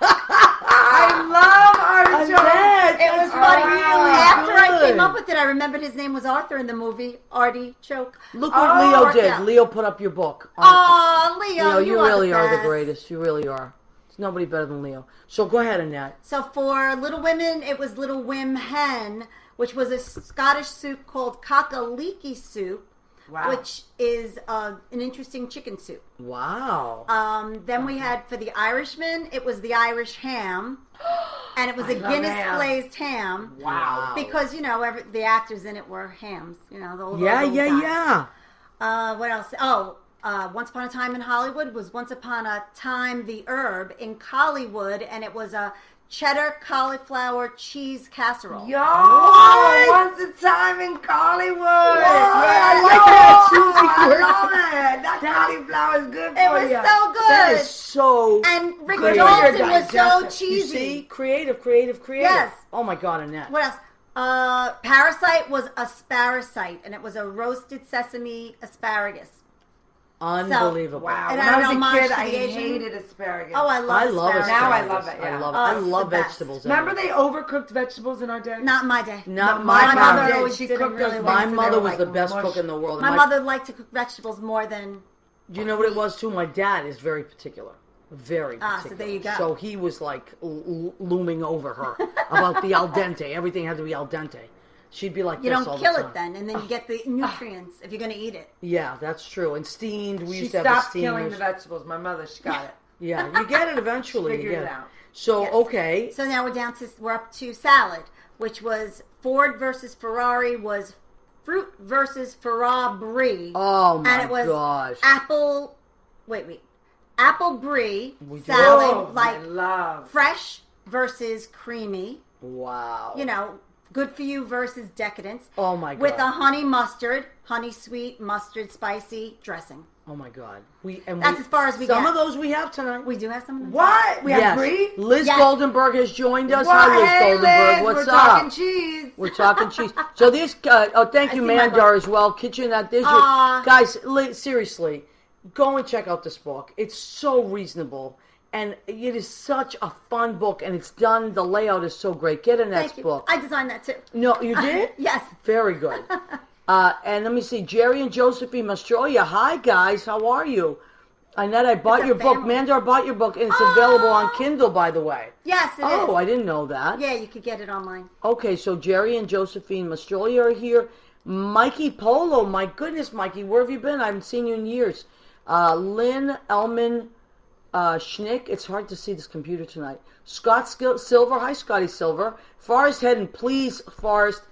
I love artichoke. It was funny. After I came up with it, I remembered his name was Arthur in the movie Artichoke. Look what Leo did. Yeah. Leo put up your book. Oh, Leo, you really are the greatest. You really are. There's nobody better than Leo. So go ahead, Annette. So for Little Women, it was Little Wim Hen, which was a Scottish soup called cock-a-leekie soup. Wow. Which is an interesting chicken soup. Wow. Then we had for the Irishman, it was the Irish ham, and it was a Guinness glazed ham. Wow. Because the actors in it were hams. Those Yeah. What else? Oh, Once Upon a Time in Hollywood was Once Upon a Time the Herb in Collywood, and it was a cheddar cauliflower cheese casserole. Yo, Once a Time in Hollywood. I like that, Susie. I love it. That cauliflower is good for you. It was so good. That is so And Rick good. Dalton was so You cheesy. see? Creative. Yes. Oh my God, Annette. What else? Parasite was Asparasite, and it was a roasted sesame asparagus. Unbelievable. Wow. And When I was a homage kid, to I the Asian- hated asparagus. Oh, I love asparagus. Now I love it, yeah. I love it. Oh, I it's love the best. vegetables. Remember they overcooked vegetables in our day? Not in my day. Not my my mother mother. always She did cooked really those well. My things and mother they were was the like best mush. cook in the world. My mother liked to cook vegetables more than... You know what it was too? My dad is very particular. Very particular. So there you go. So he was like looming over her about the al dente. Everything had to be al dente. She'd be like, You this don't all kill the it time. then, and then you get the nutrients if you're going to eat it. Yeah, that's true. And steamed, we She used to have the stopped killing steamers. the vegetables. My mother, she got it. Yeah, you get it eventually. Figured you get it out. So, Yes. okay. So now we're up to salad, which was Ford versus Ferrari was fruit versus Ferrari. Oh my and it was gosh. apple brie We did. salad, Oh, like I love. fresh versus creamy. Wow. Good for you versus decadence. Oh my God. With a honey sweet mustard spicy dressing. Oh my God. That's as far as we Some get. of those we have tonight. We do have some of them. What? We have Yes. brie? Liz Yes. Goldenberg has joined us. What? Hi, Liz Hey, Goldenberg. Liz, What's we're up? talking cheese. We're talking cheese. So this, thank you, see my Mandar, book. as well. Kitchen at this. Aw. Guys, seriously, go and check out this book. It's so reasonable. And it is such a fun book, and it's done. The layout is so great. Get Annette's Thank you. book. I designed that too. No, you did? Yes. Very good. And let me see, Jerry and Josephine Mastroia. Hi, guys. How are you? Annette, I bought It's a your book. family. Mandar bought your book, and it's available on Kindle, by the way. Yes, it is. Oh, I didn't know that. Yeah, you could get it online. Okay, so Jerry and Josephine Mastroia are here. Mikey Polo, my goodness, Mikey, where have you been? I haven't seen you in years. Lynn Elman Schnick, it's hard to see this computer tonight. Scott Silver, hi Scotty Silver. Forrest Hedden, please, Forrest,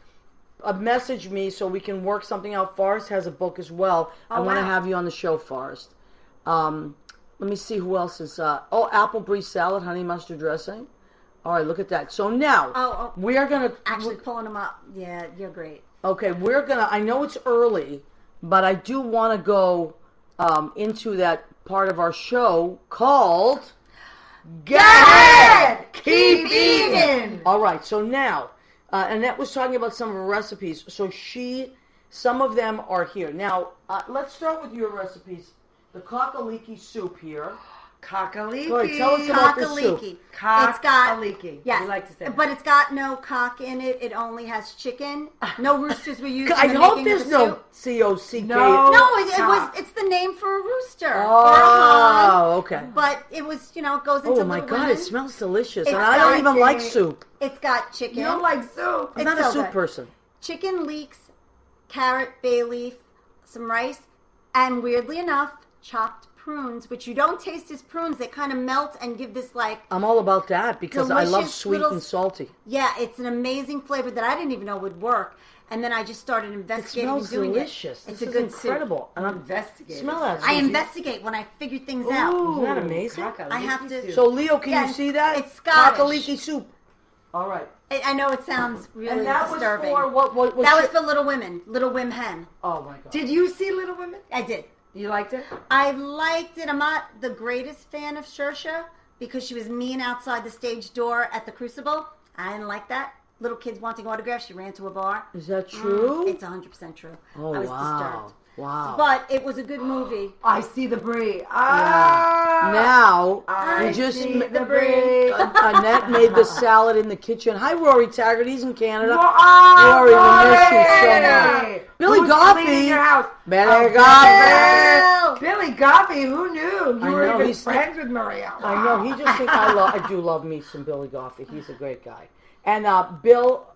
message me so we can work something out. Forrest has a book as well. I want to have you on the show, Forrest. Let me see who else is. Apple brie salad, honey mustard dressing. All right, look at that. So now we are gonna actually pulling them up. Yeah, you're great. Okay, we're gonna. I know it's early, but I do want to go into that part of our show called Get Ahead! Keep Eating! All right, so now, Annette was talking about some of her recipes. So some of them are here. Now, let's start with your recipes. The cockaliki soup here. Cockaliki. Go ahead, tell us about the soup. It's got, yes, you like to say that. But it's got no cock in it. It only has chicken. No roosters were used. I hope there's no COCK. No, it's the name for a rooster. Oh, okay. But it was, it goes into. Oh my God, women. it smells delicious, and I don't even like soup. It's got chicken. You don't like soup? I'm not a soup person. Chicken, leeks, carrot, bay leaf, some rice, and weirdly enough, chopped prunes, which you don't taste as prunes. They kind of melt and give this I'm all about that because I love sweet little, and salty. Yeah, it's an amazing flavor that I didn't even know would work. And then I just started investigating and doing delicious. it. It's this a good incredible. soup. And I'm investigating. Smell that. I investigate when I figure things out. Isn't that amazing? I have to. So Leo, can you see that? It's Scottish. Cockaliki soup. All right. I know it sounds really and that disturbing. Was for what that was for Little Women, Little Wim Hen. Oh my God. Did you see Little Women? I did. You liked it? I liked it. I'm not the greatest fan of Saoirse because she was mean outside the stage door at the Crucible. I didn't like that. Little kids wanting autographs. She ran to a bar. Is that true? It's 100% true. Oh, I was disturbed. Wow. But it was a good movie. I see the brie. Now, I just see the brie. Annette made the salad in the kitchen. Hi, Rory Taggart. He's in Canada. Rory, we miss you so much. Billy Goffey. Your house? Billy Goffey. Billy Goffey. Who knew? You were even he's friends with Maria. I know. He just thinks I do love me some Billy Goffey. He's a great guy. And Bill,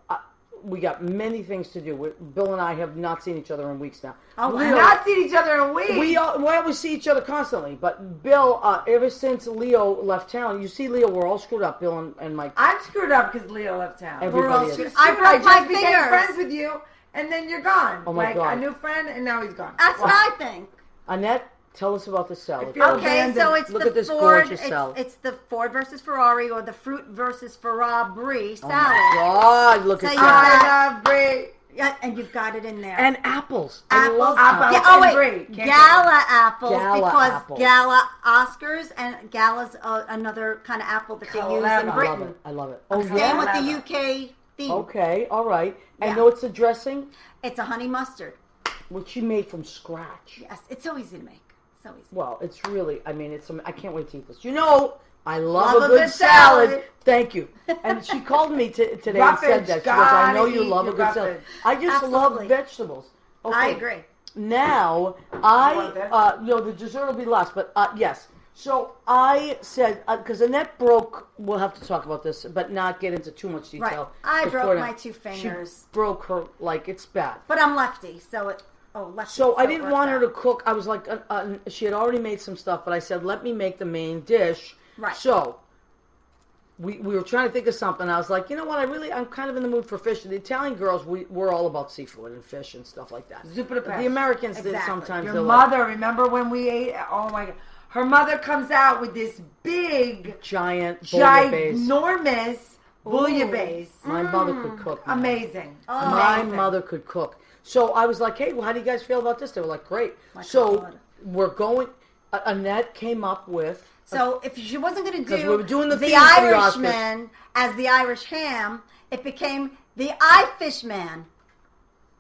we got many things to do. Bill and I have not seen each other in weeks now. Oh, we've not seen each other in weeks. We always see each other constantly. But Bill, ever since Leo left town, you see Leo, we're all screwed up, Bill and Mike. I'm screwed up because Leo left town. Everybody is. I broke my became fingers. friends with you, and then you're gone. Oh my God. A new friend, and now he's gone. That's what I think. Annette, tell us about the salad. Okay, so it's Look the at this Ford. gorgeous salad. It's the Ford versus Ferrari, or the fruit versus Ferrari brie salad. Oh my God, look at So that. I love brie. Yeah, and you've got it in there. And apples. Apples. Yeah, and brie. Gala apples, Gala because apples. Gala Oscars, and Gala's another kind of apple that they use in Britain. I love it. Oh, same with the UK theme. Okay, all right. I Yeah. know it's a dressing, It's a honey mustard. which she made from scratch. Yes, it's so easy to make. So easy. Well, it's really, I can't wait to eat this. I love a good salad. salad. Thank you. And she called me today and said Roughage, that. She goes, I know you gotta love a eat good your salad. roughage. I just Absolutely. love vegetables. Okay. I agree. Now, the dessert will be last, but yes. So I said, because Annette broke, we'll have to talk about this, but not get into too much detail. Right. I broke Before my that, 2 fingers. She broke her, it's bad. But I'm lefty, lefty. So I didn't want her to cook. I was like, she had already made some stuff, but I said, let me make the main dish. Right. So we were trying to think of something. I was like, you know what? I'm kind of in the mood for fish. The Italian girls, we're all about seafood and fish and stuff like that. Zuppa de The Americans did sometimes. Your mother, remember when we ate? Oh my God. Her mother comes out with this big, ginormous bouillabaisse. My mother could cook. Man. Amazing. My mother could cook. So I was like, hey, well, how do you guys feel about this? They were like, great. We're going. Annette came up with. So if she wasn't going to do we were doing the Irishman as the Irish ham, it became the Ifishman.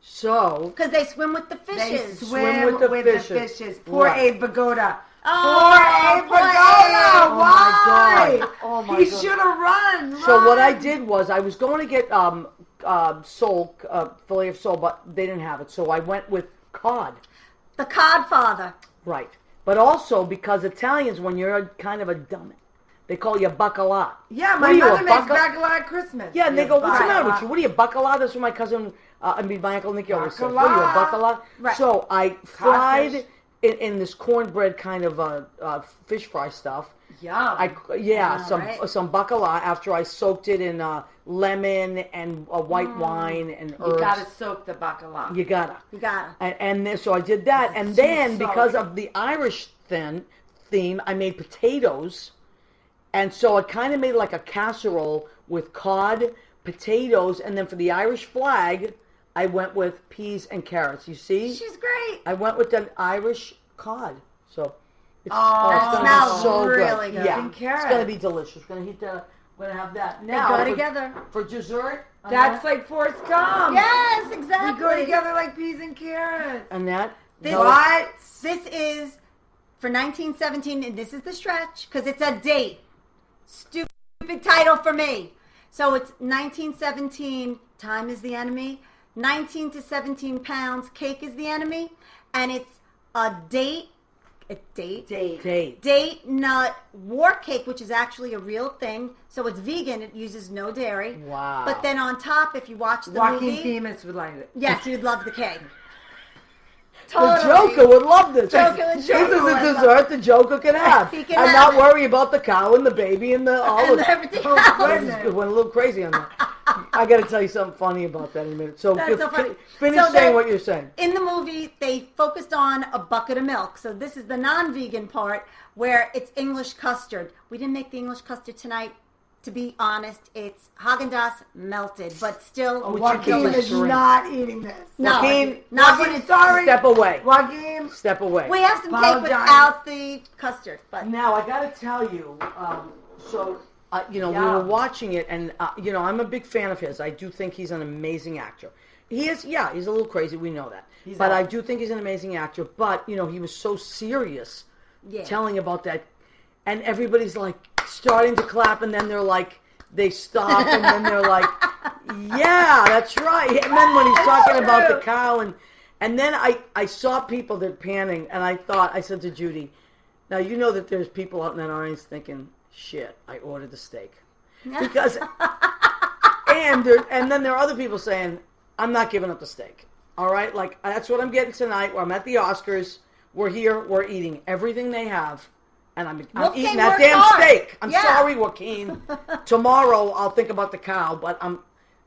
So because they swim with the fishes. They swim with the fishes. Poor Right. Abe Vigoda. Oh, poor Abe Vigoda. Why? Oh my God. He should have run. So what I did was I was going to get fillet of sole, but they didn't have it. So I went with cod. The Codfather. Right. But also because Italians, when you're kind of a dummy, they call you bacala. Yeah, my mother makes bacala at Christmas. Yeah, and they go, what's the matter with you? What are you, bacala? That's what my cousin, my Uncle Nicky always says. What are you, a bacala? Right. So I fried in this cornbread kind of fish fry stuff. Yeah. Some bacala after I soaked it in lemon and white wine and herbs. You gotta soak the bacala. You gotta. And then, so I did that, and then because of the Irish theme, I made potatoes, and so I kind of made like a casserole with cod, potatoes, and then for the Irish flag, I went with peas and carrots. You see? She's great. I went with an Irish cod, so. It's gonna be so really good. Yeah, it's gonna be delicious. We're gonna have that now. They go together for dessert. That's like Forrest Gump. Yes, exactly. We go together like peas and carrots. Annette, This is for 1917, and this is the stretch because it's a date. Stupid title for me. So it's 1917. Time is the enemy. 19 to 17 pounds. Cake is the enemy, and it's a date. Date nut war cake, which is actually a real thing. So it's vegan. It uses no dairy. Wow. But then on top, if you watch the Joaquin movie, Phoenix would like it. yes, you'd love the cake. The Joker would love this. This is a dessert the Joker can have. He can and have not it. worry about the cow and the baby and all of everything Oh, else. goodness, it went a little crazy on that. I got to tell you something funny about that in a minute. So, That's so funny. finish So saying what you're saying. In the movie, they focused on a bucket of milk. So this is the non-vegan part where it's English custard. We didn't make the English custard tonight. To be honest, it's Haagen-Dazs melted, but still, Joaquin is not eating this. No, Joaquin, not when it's sorry. Step away. Joaquin, Step away. We have some cake Apologize. without the custard, but Now, I got to tell you, we were watching it, and, I'm a big fan of his. I do think he's an amazing actor. He is, he's a little crazy. We know that. But I do think he's an amazing actor. But, he was so serious telling about that. And everybody's like starting to clap, and then they're like, they stop, and then they're like, yeah, that's right. And then when he's talking about the cow, and then I saw people that panning, and I said to Judy, now you know that there's people out in that audience thinking, shit, I ordered the steak. Because, and then there are other people saying, I'm not giving up the steak. All right? Like, that's what I'm getting tonight. I'm at the Oscars. We're here. We're eating everything they have. And I'm eating that damn steak. I'm sorry, Joaquin. Tomorrow I'll think about the cow. But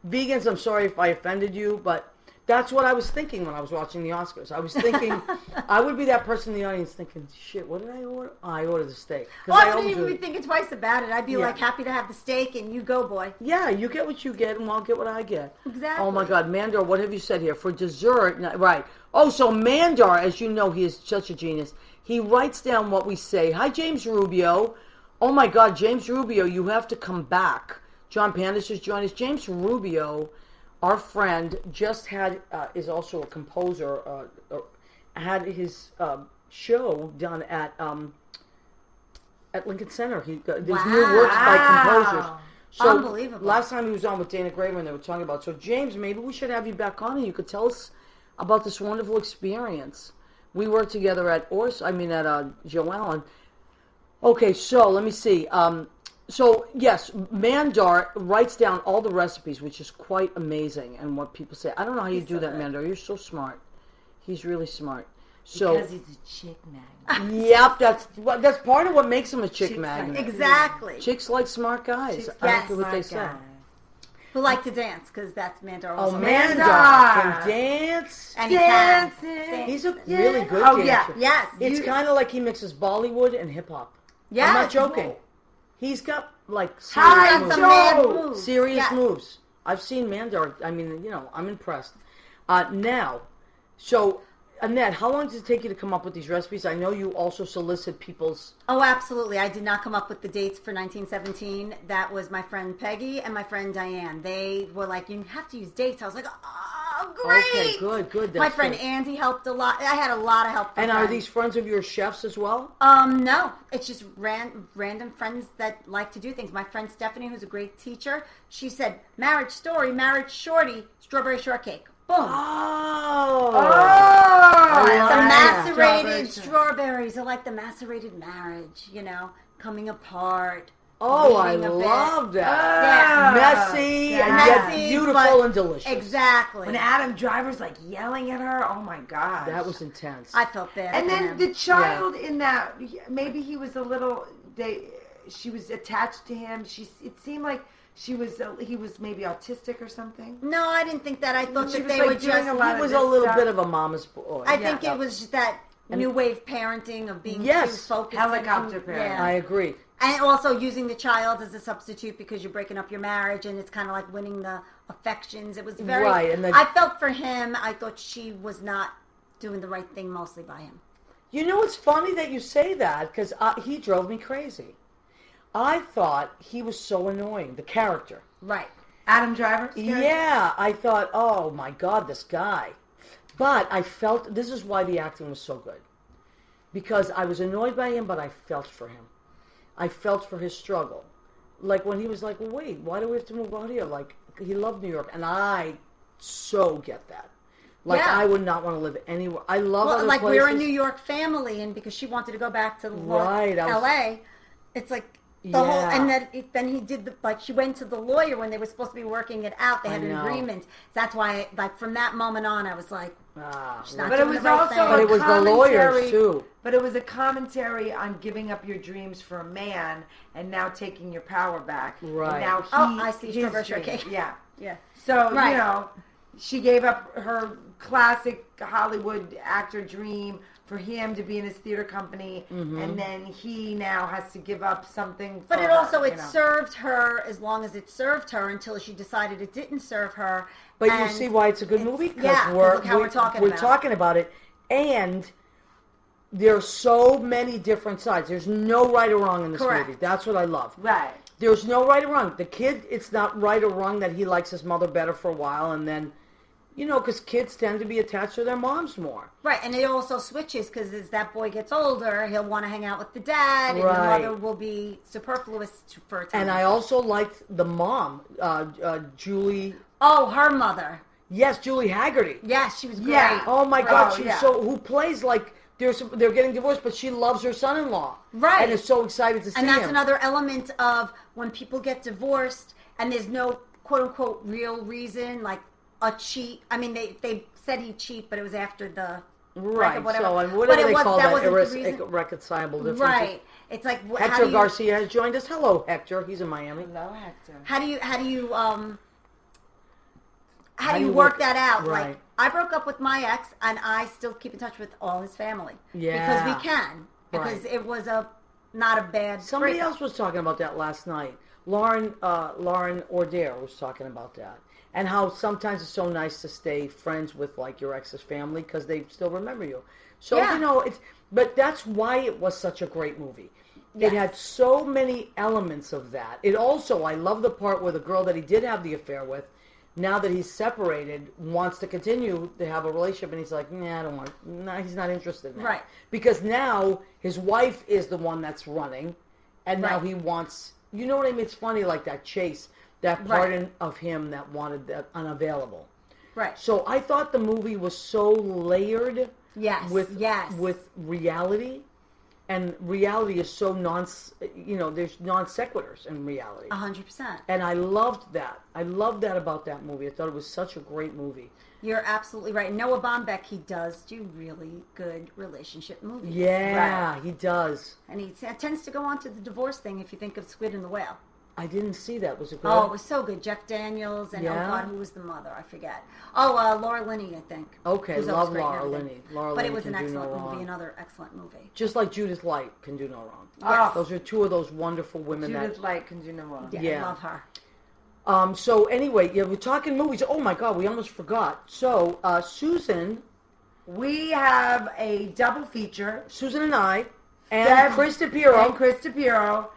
vegans, I'm sorry if I offended you. But that's what I was thinking when I was watching the Oscars. I was thinking, I would be that person in the audience thinking, shit, what did I order? Oh, I ordered the steak. well, I wouldn't even be thinking twice about it. I'd be like happy to have the steak, and you go, boy. Yeah, you get what you get, and I'll get what I get. Exactly. Oh, my God. Mandar, what have you said here? For dessert, right. Oh, so Mandar, as you know, he is such a genius. He writes down what we say. Hi, James Rubio. Oh, my God, James Rubio, you have to come back. John Pandis has joined us. James Rubio, our friend, just is also a composer, had his show done at Lincoln Center. There's new works by composers. So unbelievable. Last time he was on with Dana Graver, and they were talking about. So James, maybe we should have you back on, and you could tell us about this wonderful experience. We worked together at Joe Allen. Okay, so let me see. So yes, Mandar writes down all the recipes, which is quite amazing, and what people say. I don't know how you do that, Mandar. You're so smart. He's really smart. So because he's a chick magnet. Yep, that's part of what makes him a chick magnet. Exactly. Chicks like smart guys. Chicks I don't care what they say. Who like to dance, because that's Mandar also. Oh, Mandar can dance. And he can. He's a really good dancer. Yeah. Yes. It's kind of like he mixes Bollywood and hip hop. Yes. I'm not joking. He's got like serious moves. I've seen Mandar. I mean, I'm impressed. Now, so Annette, how long does it take you to come up with these recipes? I know you also solicit people's... Oh, absolutely. I did not come up with the dates for 1917. That was my friend Peggy and my friend Diane. They were like, you have to use dates. I was like, oh, great. Okay, good. My friend Andy helped a lot. I had a lot of help from And are these friends of your chefs as well? No. It's just random friends that like to do things. My friend Stephanie, who's a great teacher, she said, marriage story, marriage shorty, strawberry shortcake. Boom. Oh. The macerated strawberries are like the macerated marriage, coming apart. Oh, I bleeding a bit. love that. Yeah. Messy and Messy, yet beautiful but- and delicious. Exactly. When Adam Driver's like yelling at her, oh my God. That was intense. I felt bad. And for then him. the child in that, maybe he was a little, she was attached to him. It seemed like he was maybe autistic or something. No, I didn't think that. I thought She that was, they like, were doing just. a lot He of was this a little stuff. bit of a mama's boy. I think it was just that new wave parenting of being too focused. Helicopter parent. I agree. And also using the child as a substitute because you're breaking up your marriage and it's kind of like winning the affections. It was very. Right, and I felt for him. I thought she was not doing the right thing mostly by him. You know, it's funny that you say that because he drove me crazy. I thought he was so annoying, the character. Right. Adam Driver's character? Yeah, I thought, oh my God, this guy. But I felt, this is why the acting was so good. Because I was annoyed by him, but I felt for him. I felt for his struggle. Like when he was like, well, wait, why do we have to move out here? Like, he loved New York. And I so get that. Like, Yeah. I would not want to live anywhere. I love other like places. we're a New York family, and because she wanted to go back to Right, L.A., it's like the whole. And then he did she went to the lawyer when they were supposed to be working it out. They had an agreement. That's why, like from that moment on, I was like, she's not But it doing was the right also thing. But it was the lawyers, too. But it was a commentary on giving up your dreams for a man and now taking your power back. Right. And now I see. his Strawberry dreams. shortcake. Yeah. Yeah. So, Right. you know, she gave up her classic Hollywood actor dream for him to be in his theater company, and then he now has to give up something. But for it her, also you know. served her as long as it served her until she decided it didn't serve her. But you And see why it's a good movie? Because yeah, look how we're talking about it. talking about it, and there are so many different sides. There's no right or wrong in this Correct. movie. That's what I love. Right. There's no right or wrong. The kid, it's not right or wrong that he likes his mother better for a while, and then, you know, because kids tend to be attached to their moms more. Right, and it also switches because as that boy gets older, he'll want to hang out with the dad, and Right. the mother will be superfluous for a time. And I also liked the mom, Julie. Oh, her mother. Yes, Julie Haggerty. Yes, she was great. Yeah. Oh my God, Oh, she's yeah. who plays like they're getting divorced, but she loves her son-in-law. Right. And is so excited to see And that's him. another element of when people get divorced and there's no quote-unquote real reason, like a cheat. I mean, they said he cheat, but it was after the Right, breakup, whatever. so and But whatever it they was- call that that, wasn't the reason. irreconcilable differences. Right. It's like how Hector do you, Garcia has joined us. Hello, Hector. He's in Miami. Hello, Hector. How do you work that out? Right. Like I broke up with my ex, and I still keep in touch with all his family. Yeah. Because we can. Because Right. it was not a bad. Somebody breakup. else was talking about that last night. Lauren Order was talking about that. And how sometimes it's so nice to stay friends with like your ex's family because they still remember you. So, Yeah. you know, but that's why it was such a great movie. Yes. It had so many elements of that. It also, I love the part where the girl that he did have the affair with, now that he's separated, wants to continue to have a relationship, and he's like, nah, I don't want. Nah, he's not interested in that. Right. Because now his wife is the one that's running, and now Right. he wants. You know what I mean? It's funny, like that chase, that part of him that wanted that unavailable. Right. So I thought the movie was so layered. Yes. With yes. with reality. And reality is so there's non sequiturs in reality. 100%. And I loved that. I loved that about that movie. I thought it was such a great movie. You're absolutely right. Noah Baumbach, he does do really good relationship movies. Yeah, Right. he does. And he tends to go on to the divorce thing if you think of Squid and the Whale. I didn't see that. Was it good? Oh, it was so good. Jeff Daniels and, Yeah? oh God, who was the mother? I forget. Oh, Laura Linney, I think. Okay, Who's always love great and Laura everything. Linney. Laura But Linney it was can an do no excellent movie, wrong. another excellent movie. Just like Judith Light can do no wrong. Yes. Those are two of those wonderful women Judith Light can do no wrong. Yeah, Yeah. I love her. So anyway, yeah, we're talking movies. Oh my God, we almost forgot. So Susan We have a double feature. Susan and I, and Chris DePiero. And Chris DePiero,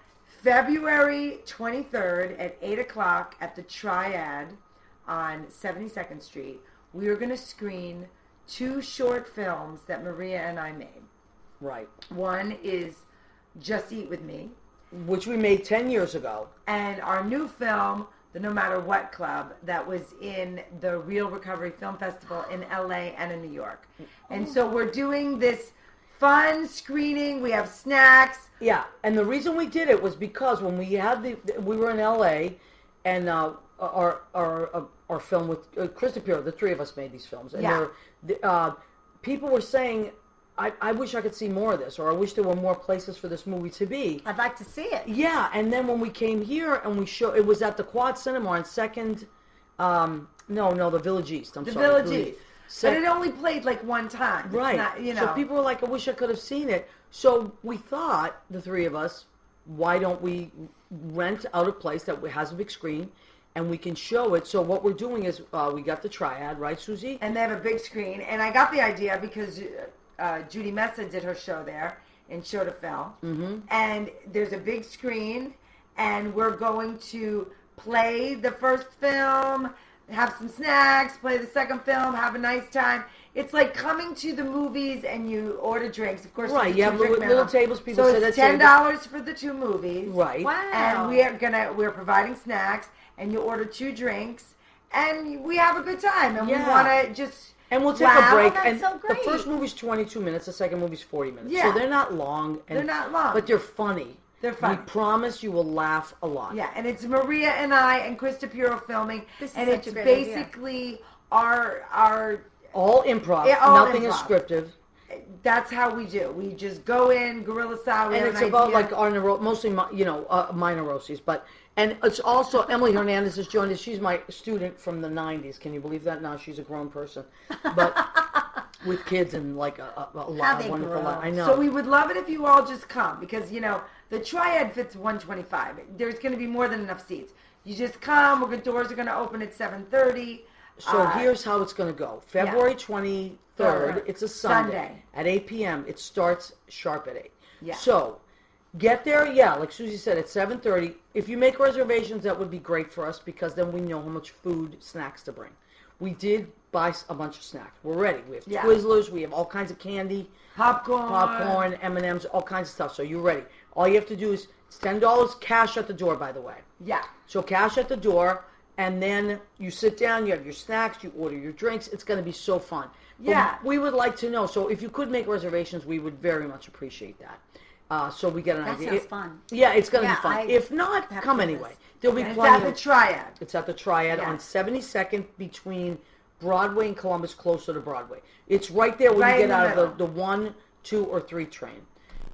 February 23rd at 8 o'clock at the Triad on 72nd Street. We are going to screen 2 short films that Maria and I made. Right. One is Just Eat With Me. Which we made 10 years ago. And our new film, the No Matter What Club, that was in the Real Recovery Film Festival in LA and in New York. And so we're doing this fun screening. We have snacks. Yeah, and the reason we did it was because when we had we were in L.A. and our film with Chris DePiero, the three of us made these films, and people were saying, I wish I could see more of this, or I wish there were more places for this movie to be. I'd like to see it. Yeah, and then when we came here and it was at the Quad Cinema on Second, the Village East. The Village East. But it only played like one time. Right. Not, So people were like, I wish I could have seen it. So we thought, the three of us, why don't we rent out a place that has a big screen and we can show it. So what we're doing is we got the Triad, right, Susie? And they have a big screen. And I got the idea because Judy Mesa did her show there in Show to Film. Mm-hmm. And there's a big screen, and we're going to play the first film, have some snacks, play the second film, have a nice time. It's like coming to the movies and you order drinks. Of course, right? You have little tables. People so it's $10 for the 2 movies, right? Wow! And we're providing snacks, and you order 2 drinks, and we have a good time, and we want to just. And we'll take a break. That's and so great. The first movie's 22 minutes. The second movie's 40 minutes. Yeah. So they're not long. They're not long, but they're funny. They're funny. We promise you will laugh a lot. Yeah, and it's Maria and I and Chris DePiero filming, and it's basically our all improv. Nothing is scripted. That's how we do. We just go in guerrilla style. And it's about like our mostly my neuroses, and it's also Emily Hernandez has joined us. She's my student from the '90s. Can you believe that? Now she's a grown person, but with kids and like a lot of wonderful life. I know. So we would love it if you all just come because the Triad fits 125. There's going to be more than enough seats. You just come. Doors are going to open at 7:30. So here's how it's going to go. February 23rd, it's a Sunday. At 8 p.m. It starts sharp at 8. Yeah. So get there, like Susie said, at 7:30. If you make reservations, that would be great for us because then we know how much food, snacks to bring. We did buy a bunch of snacks. We're ready. We have Twizzlers. We have all kinds of candy. Popcorn, M&Ms, all kinds of stuff. So you're ready. All you have to do is, it's $10 cash at the door, by the way. Yeah. So cash at the door. And then you sit down, you have your snacks, you order your drinks. It's going to be so fun. Yeah. But we would like to know. So if you could make reservations, we would very much appreciate that. So we get an idea. That sounds fun. Yeah, it's going to be fun. If not, come anyway. There'll be plenty. It's at the Triad. It's at the Triad on 72nd between Broadway and Columbus, closer to Broadway. It's right there when you get out of the 1, 2, or 3 train.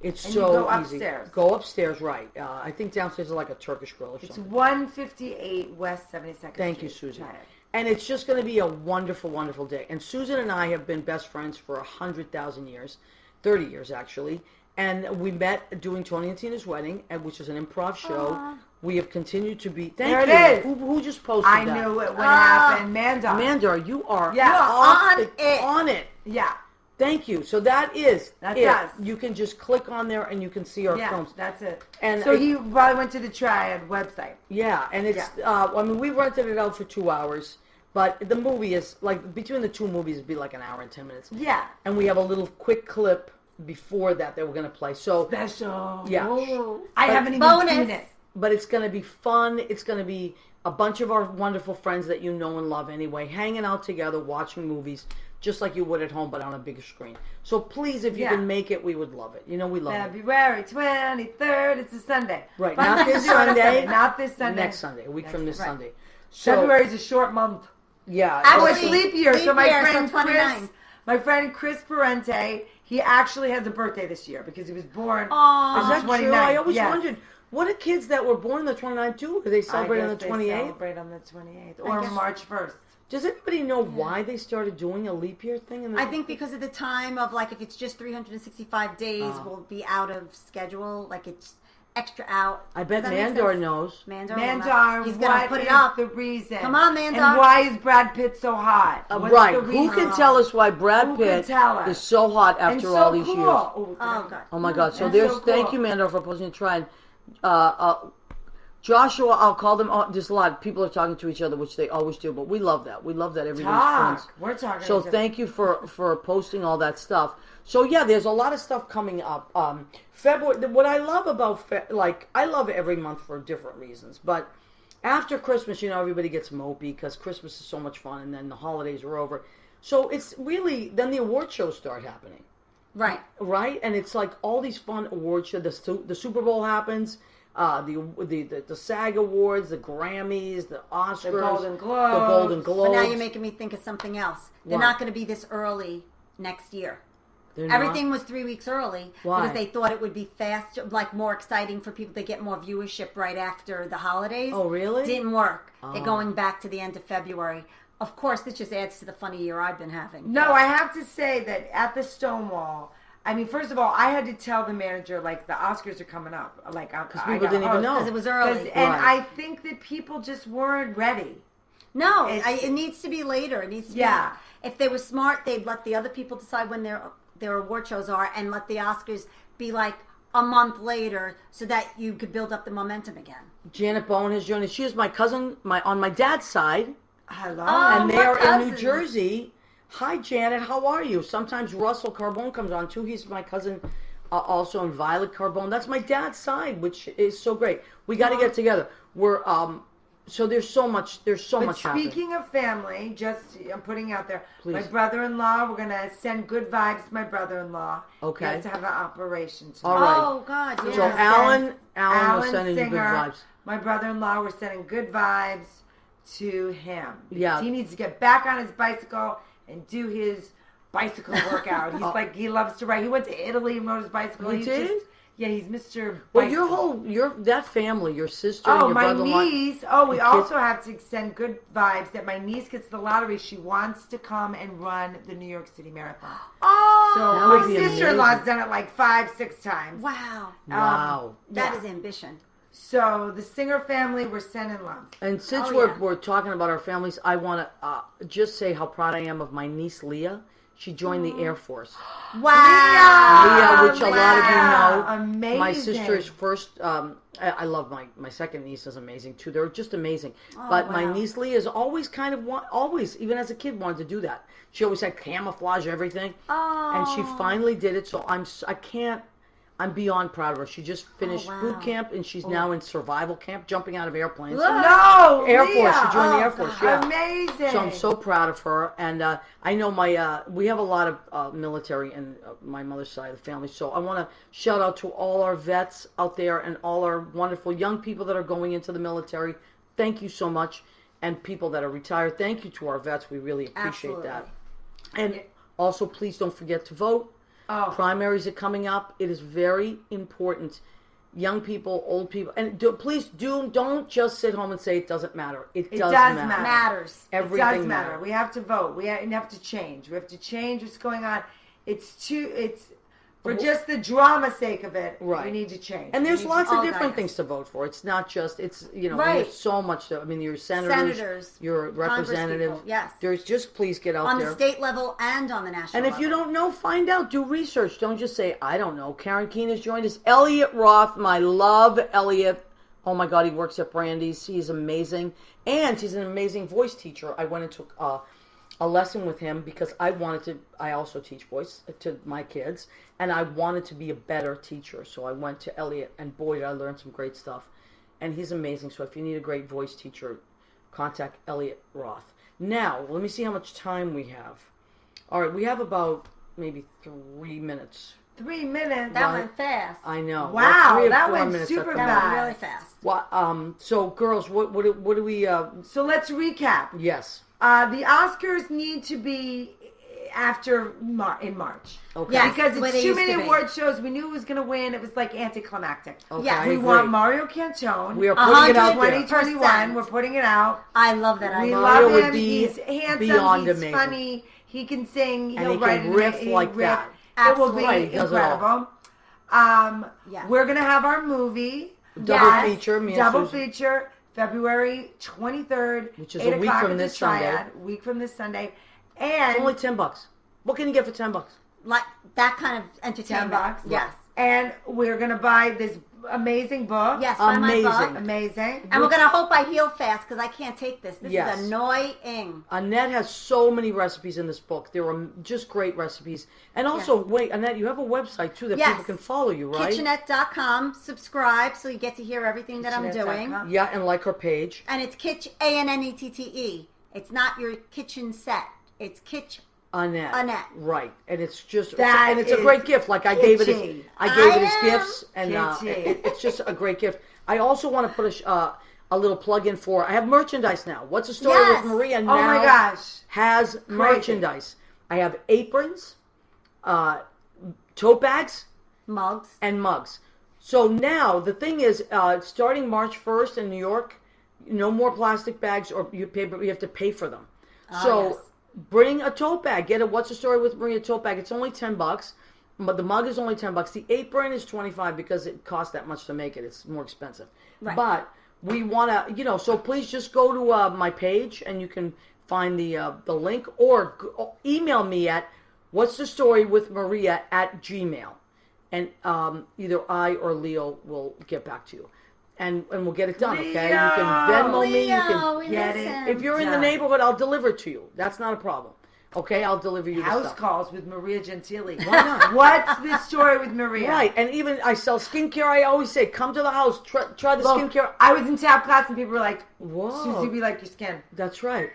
It's and so you go easy. Upstairs. Go upstairs, right. I think downstairs is like a Turkish grill or something. It's 158 West 72nd Thank you, Street. Susan. And it's just going to be a wonderful, wonderful day. And Susan and I have been best friends for 100,000 years, 30 years actually. And we met doing Tony and Tina's wedding, which is an improv show. Aww. We have continued to be. Thank you. There it is. Who just posted that? I knew it would happen. Mandar. Mandar, you are on it. Yeah. Thank you. So that's it. Us. You can just click on there and you can see our films. That's it. And so he probably went to the Triad website. Yeah, and it's. We rented it out for 2 hours, but the movie is like between the 2 movies, it'd be like an hour and 10 minutes. Yeah. And we have a little quick clip before that we're going to play. So special. Yeah. I haven't even seen it. But it's going to be fun. It's going to be a bunch of our wonderful friends that you know and love anyway, hanging out together, watching movies. Just like you would at home, but on a bigger screen. So please, if you can make it, we would love it. We love it. February 23rd, it's a Sunday. Right, not this Sunday. Not this Sunday. Next Sunday, a week from this Sunday. So, February's a short month. Yeah. Actually, leap year. So my friend Chris Parente, he actually has a birthday this year because he was born on the 29th. True? I always wondered, what are kids that were born on the 29th do? Do they celebrate on the 28th? They celebrate on the 28th or March 1st. Does anybody know why they started doing a leap year thing? I think because of the time of if it's just 365 days, we'll be out of schedule. Like it's extra out. I bet Mandar knows. Mandar, he's going to put it up. The reason? Come on, Mandar. And why is Brad Pitt so hot? Right. Who can tell us why Brad Pitt is so hot after all these years? Oh God. Oh my God. So thank you, Mandar, for posting a try. Joshua, I'll call them. There's a lot of people are talking to each other, which they always do, but we love that. We love that everybody's friends. We're talking. So thank you for posting all that stuff. So yeah, there's a lot of stuff coming up. February. What I love about I love every month for different reasons, but after Christmas, everybody gets mopey because Christmas is so much fun, and then the holidays are over. So it's really then the award shows start happening. Right? And it's like all these fun award shows. The Super Bowl happens. The SAG Awards, the Grammys, the Oscars, the Golden Globes. The Golden Globes. But now you're making me think of something else. They're not going to be this early next year. Everything was 3 weeks early because they thought it would be faster, like more exciting for people to get more viewership right after the holidays. Oh, really? Didn't work. They're going back to the end of February. Of course, this just adds to the funny year I've been having. No, I have to say that at the Stonewall, I mean, first of all, I had to tell the manager, like, the Oscars are coming up. Like, because people didn't even know. Because it was early. And I think that people just weren't ready. No, it needs to be later. It needs to be. If they were smart, they'd let the other people decide when their award shows are and let the Oscars be like a month later so that you could build up the momentum again. Janet Bowen has joined us. She is my cousin on my dad's side. Hello. And they are in New Jersey. Hi, Janet. How are you? Sometimes Russell Carbone comes on, too. He's my cousin also, and Violet Carbone. That's my dad's side, which is so great. We got to get together. We're so there's so much happening. Speaking of family, I'm putting out there, Please. My brother-in-law, we're going to send good vibes to my brother-in-law. Okay. He has to have an operation today. All right. Oh, God. So Yeah. So Alan was sending you good Singer, vibes. My brother-in-law, we're sending good vibes to him. Yeah. He needs to get back on his bicycle and do his bicycle workout. He's he loves to ride. He went to Italy and rode his bicycle. He did? He's Mr. Well, Bicycle. that family, your sister, and your my brother-in-law. niece. Oh, we also have to send good vibes that my niece gets the lottery. She wants to come and run the New York City Marathon. Oh, So That would my be sister-in-law's amazing. done it like 5-6 times. wow. Wow. That is ambition. So the Singer family, we're sending love. And since Oh, we're talking about our families, I want to just say how proud I am of my niece, Leah. She joined the Air Force. Wow. Leah, which a lot of you know. Amazing. My sister's first, I love my second niece is amazing too. They're just amazing. But my niece Leah is always always, even as a kid, wanted to do that. She always had camouflage everything. Oh. And she finally did it. So I'm beyond proud of her. She just finished boot camp and she's now in survival camp, jumping out of airplanes. No, Air Leah. Force. She joined the Air Force. Yeah. Amazing. So I'm so proud of her, and I know we have a lot of military in my mother's side of the family. So I want to shout out to all our vets out there and all our wonderful young people that are going into the military. Thank you so much, and people that are retired. Thank you to our vets. We really appreciate that. And also, please don't forget to vote. Primaries are coming up. It is very important. Young people, old people, and please don't just sit home and say it doesn't matter. It does matter. Matters. Everything it does matter. matters. We have to vote. We have to change. We have to change what's going on. It's for just the drama sake of it. Right. We need to change. And there's lots of different guys. things to vote for. It's not just Right. there's so much. Your senators, your representatives. Congresspeople, yes. There's just please get out On there. the state level and on the national And if level. you don't know, find out. Do research. Don't just say, I don't know. Karen Keene has joined us. Elliot Roth, my love, Elliot. Oh, my God, he works at Brandy's. He's amazing. And he's an amazing voice teacher. I went and took a lesson with him because I also teach voice to my kids. And I wanted to be a better teacher. So I went to Elliot. And boy, did I learn some great stuff. And he's amazing. So if you need a great voice teacher, contact Elliot Roth. Now, let me see how much time we have. All right, we have about maybe 3 minutes. 3 minutes. That went fast. I know. Wow, 3 or that 4 went minutes super at the That fast. moment. went really fast. Well, so girls, what do we? So let's recap. Yes. The Oscars need to be in March. Okay. Yes. Because Where it's they too used many to be. award shows. We knew who was going to win. It was like anticlimactic. Okay, Yes. I We agree. want Mario Cantone. We are putting it out there. 2021. We're putting it out. I love that. We idea. Mario love would him. be He's handsome. beyond He's amazing. funny. He can sing. And He'll he write can it, riff he'll like that. It will be Right, he does it all. incredible. Yes. We're going to have our movie. Double feature, me and Double Susan. feature, February 23rd. Which is 8 a week o'clock from at the this Sunday. Triad, week from this Sunday. And It's only $10. What can you get for $10? Like that kind of entertainment. $10. Yes. And we're going to buy this amazing book. Yes, buy my Amazing. book. Amazing. And we're going to hope I heal fast because I can't take this. This Yes. is annoying. Annette has so many recipes in this book. There are just great recipes. And also, wait, Annette, you have a website too that Yes. people can follow you, right? Kitchenette.com. Subscribe so you get to hear everything that I'm doing. Kitchenette.com. Yeah, and like her page. And it's Kitch, Annette. It's not your kitchen set. It's Kitch Annette. Right. And it's just, That and it's a is great gift. Like I gave it as gifts, and kitschy. it's just a great gift. I also want to put a little plug in for, I have merchandise now. What's the story with Maria now? Oh my gosh. Has merchandise. I have aprons, tote bags, mugs. So now the thing is, starting March 1st in New York, no more plastic bags or you have to pay for them. Bring a tote bag. Get a What's the Story with Maria tote bag. It's only $10, but the mug is only $10. The apron is $25 because it costs that much to make it. It's more expensive. Right. But we want to, so please just go to my page and you can find the link, or email me at What's the Story with Maria @gmail, and either I or Leo will get back to you. And we'll get it done, okay? You can Venmo me. You can get it. If you're in the neighborhood, I'll deliver it to you. That's not a problem. Okay, I'll deliver you house the stuff. calls with Maria Gentili. Why not? What's the story with Maria? Right, and even I sell skincare. I always say, come to the house, try the skincare. I was in tap class and people were like, "Whoa, Susie, we like your skin." That's right.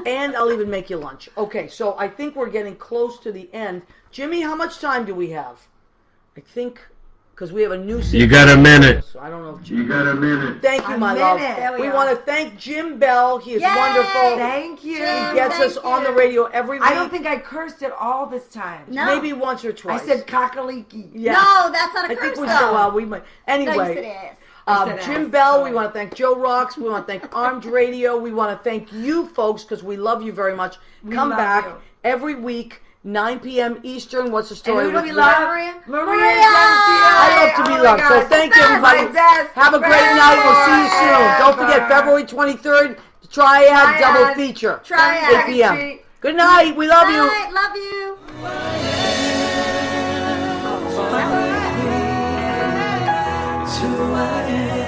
And I'll even make you lunch. Okay, so I think we're getting close to the end. Jimmy, how much time do we have? I think. Because we have a new You got a minute. So I don't know if You got a minute. Thank you, my love. We want to thank Jim Bell. He is wonderful. Thank you. He gets us on the radio every week. I don't think I cursed at all this time. No. Maybe once or twice. I said cockaliki. Yeah. No, that's not a I curse, think though. we might. No, you Anyway, said Jim Bell, we want to thank Joe Rocks. We want to thank Armed Radio. We want to thank you folks because we love you very much. Come back every week. 9 p.m. Eastern. What's the story? And who do we love? Maria. I love to be loved. So thank you, everybody. Have a great night. We'll see you soon. Don't forget, February 23rd, Triad double feature. Triad. 8 p.m. Good night. We love you. Night. Love you. It's who I am.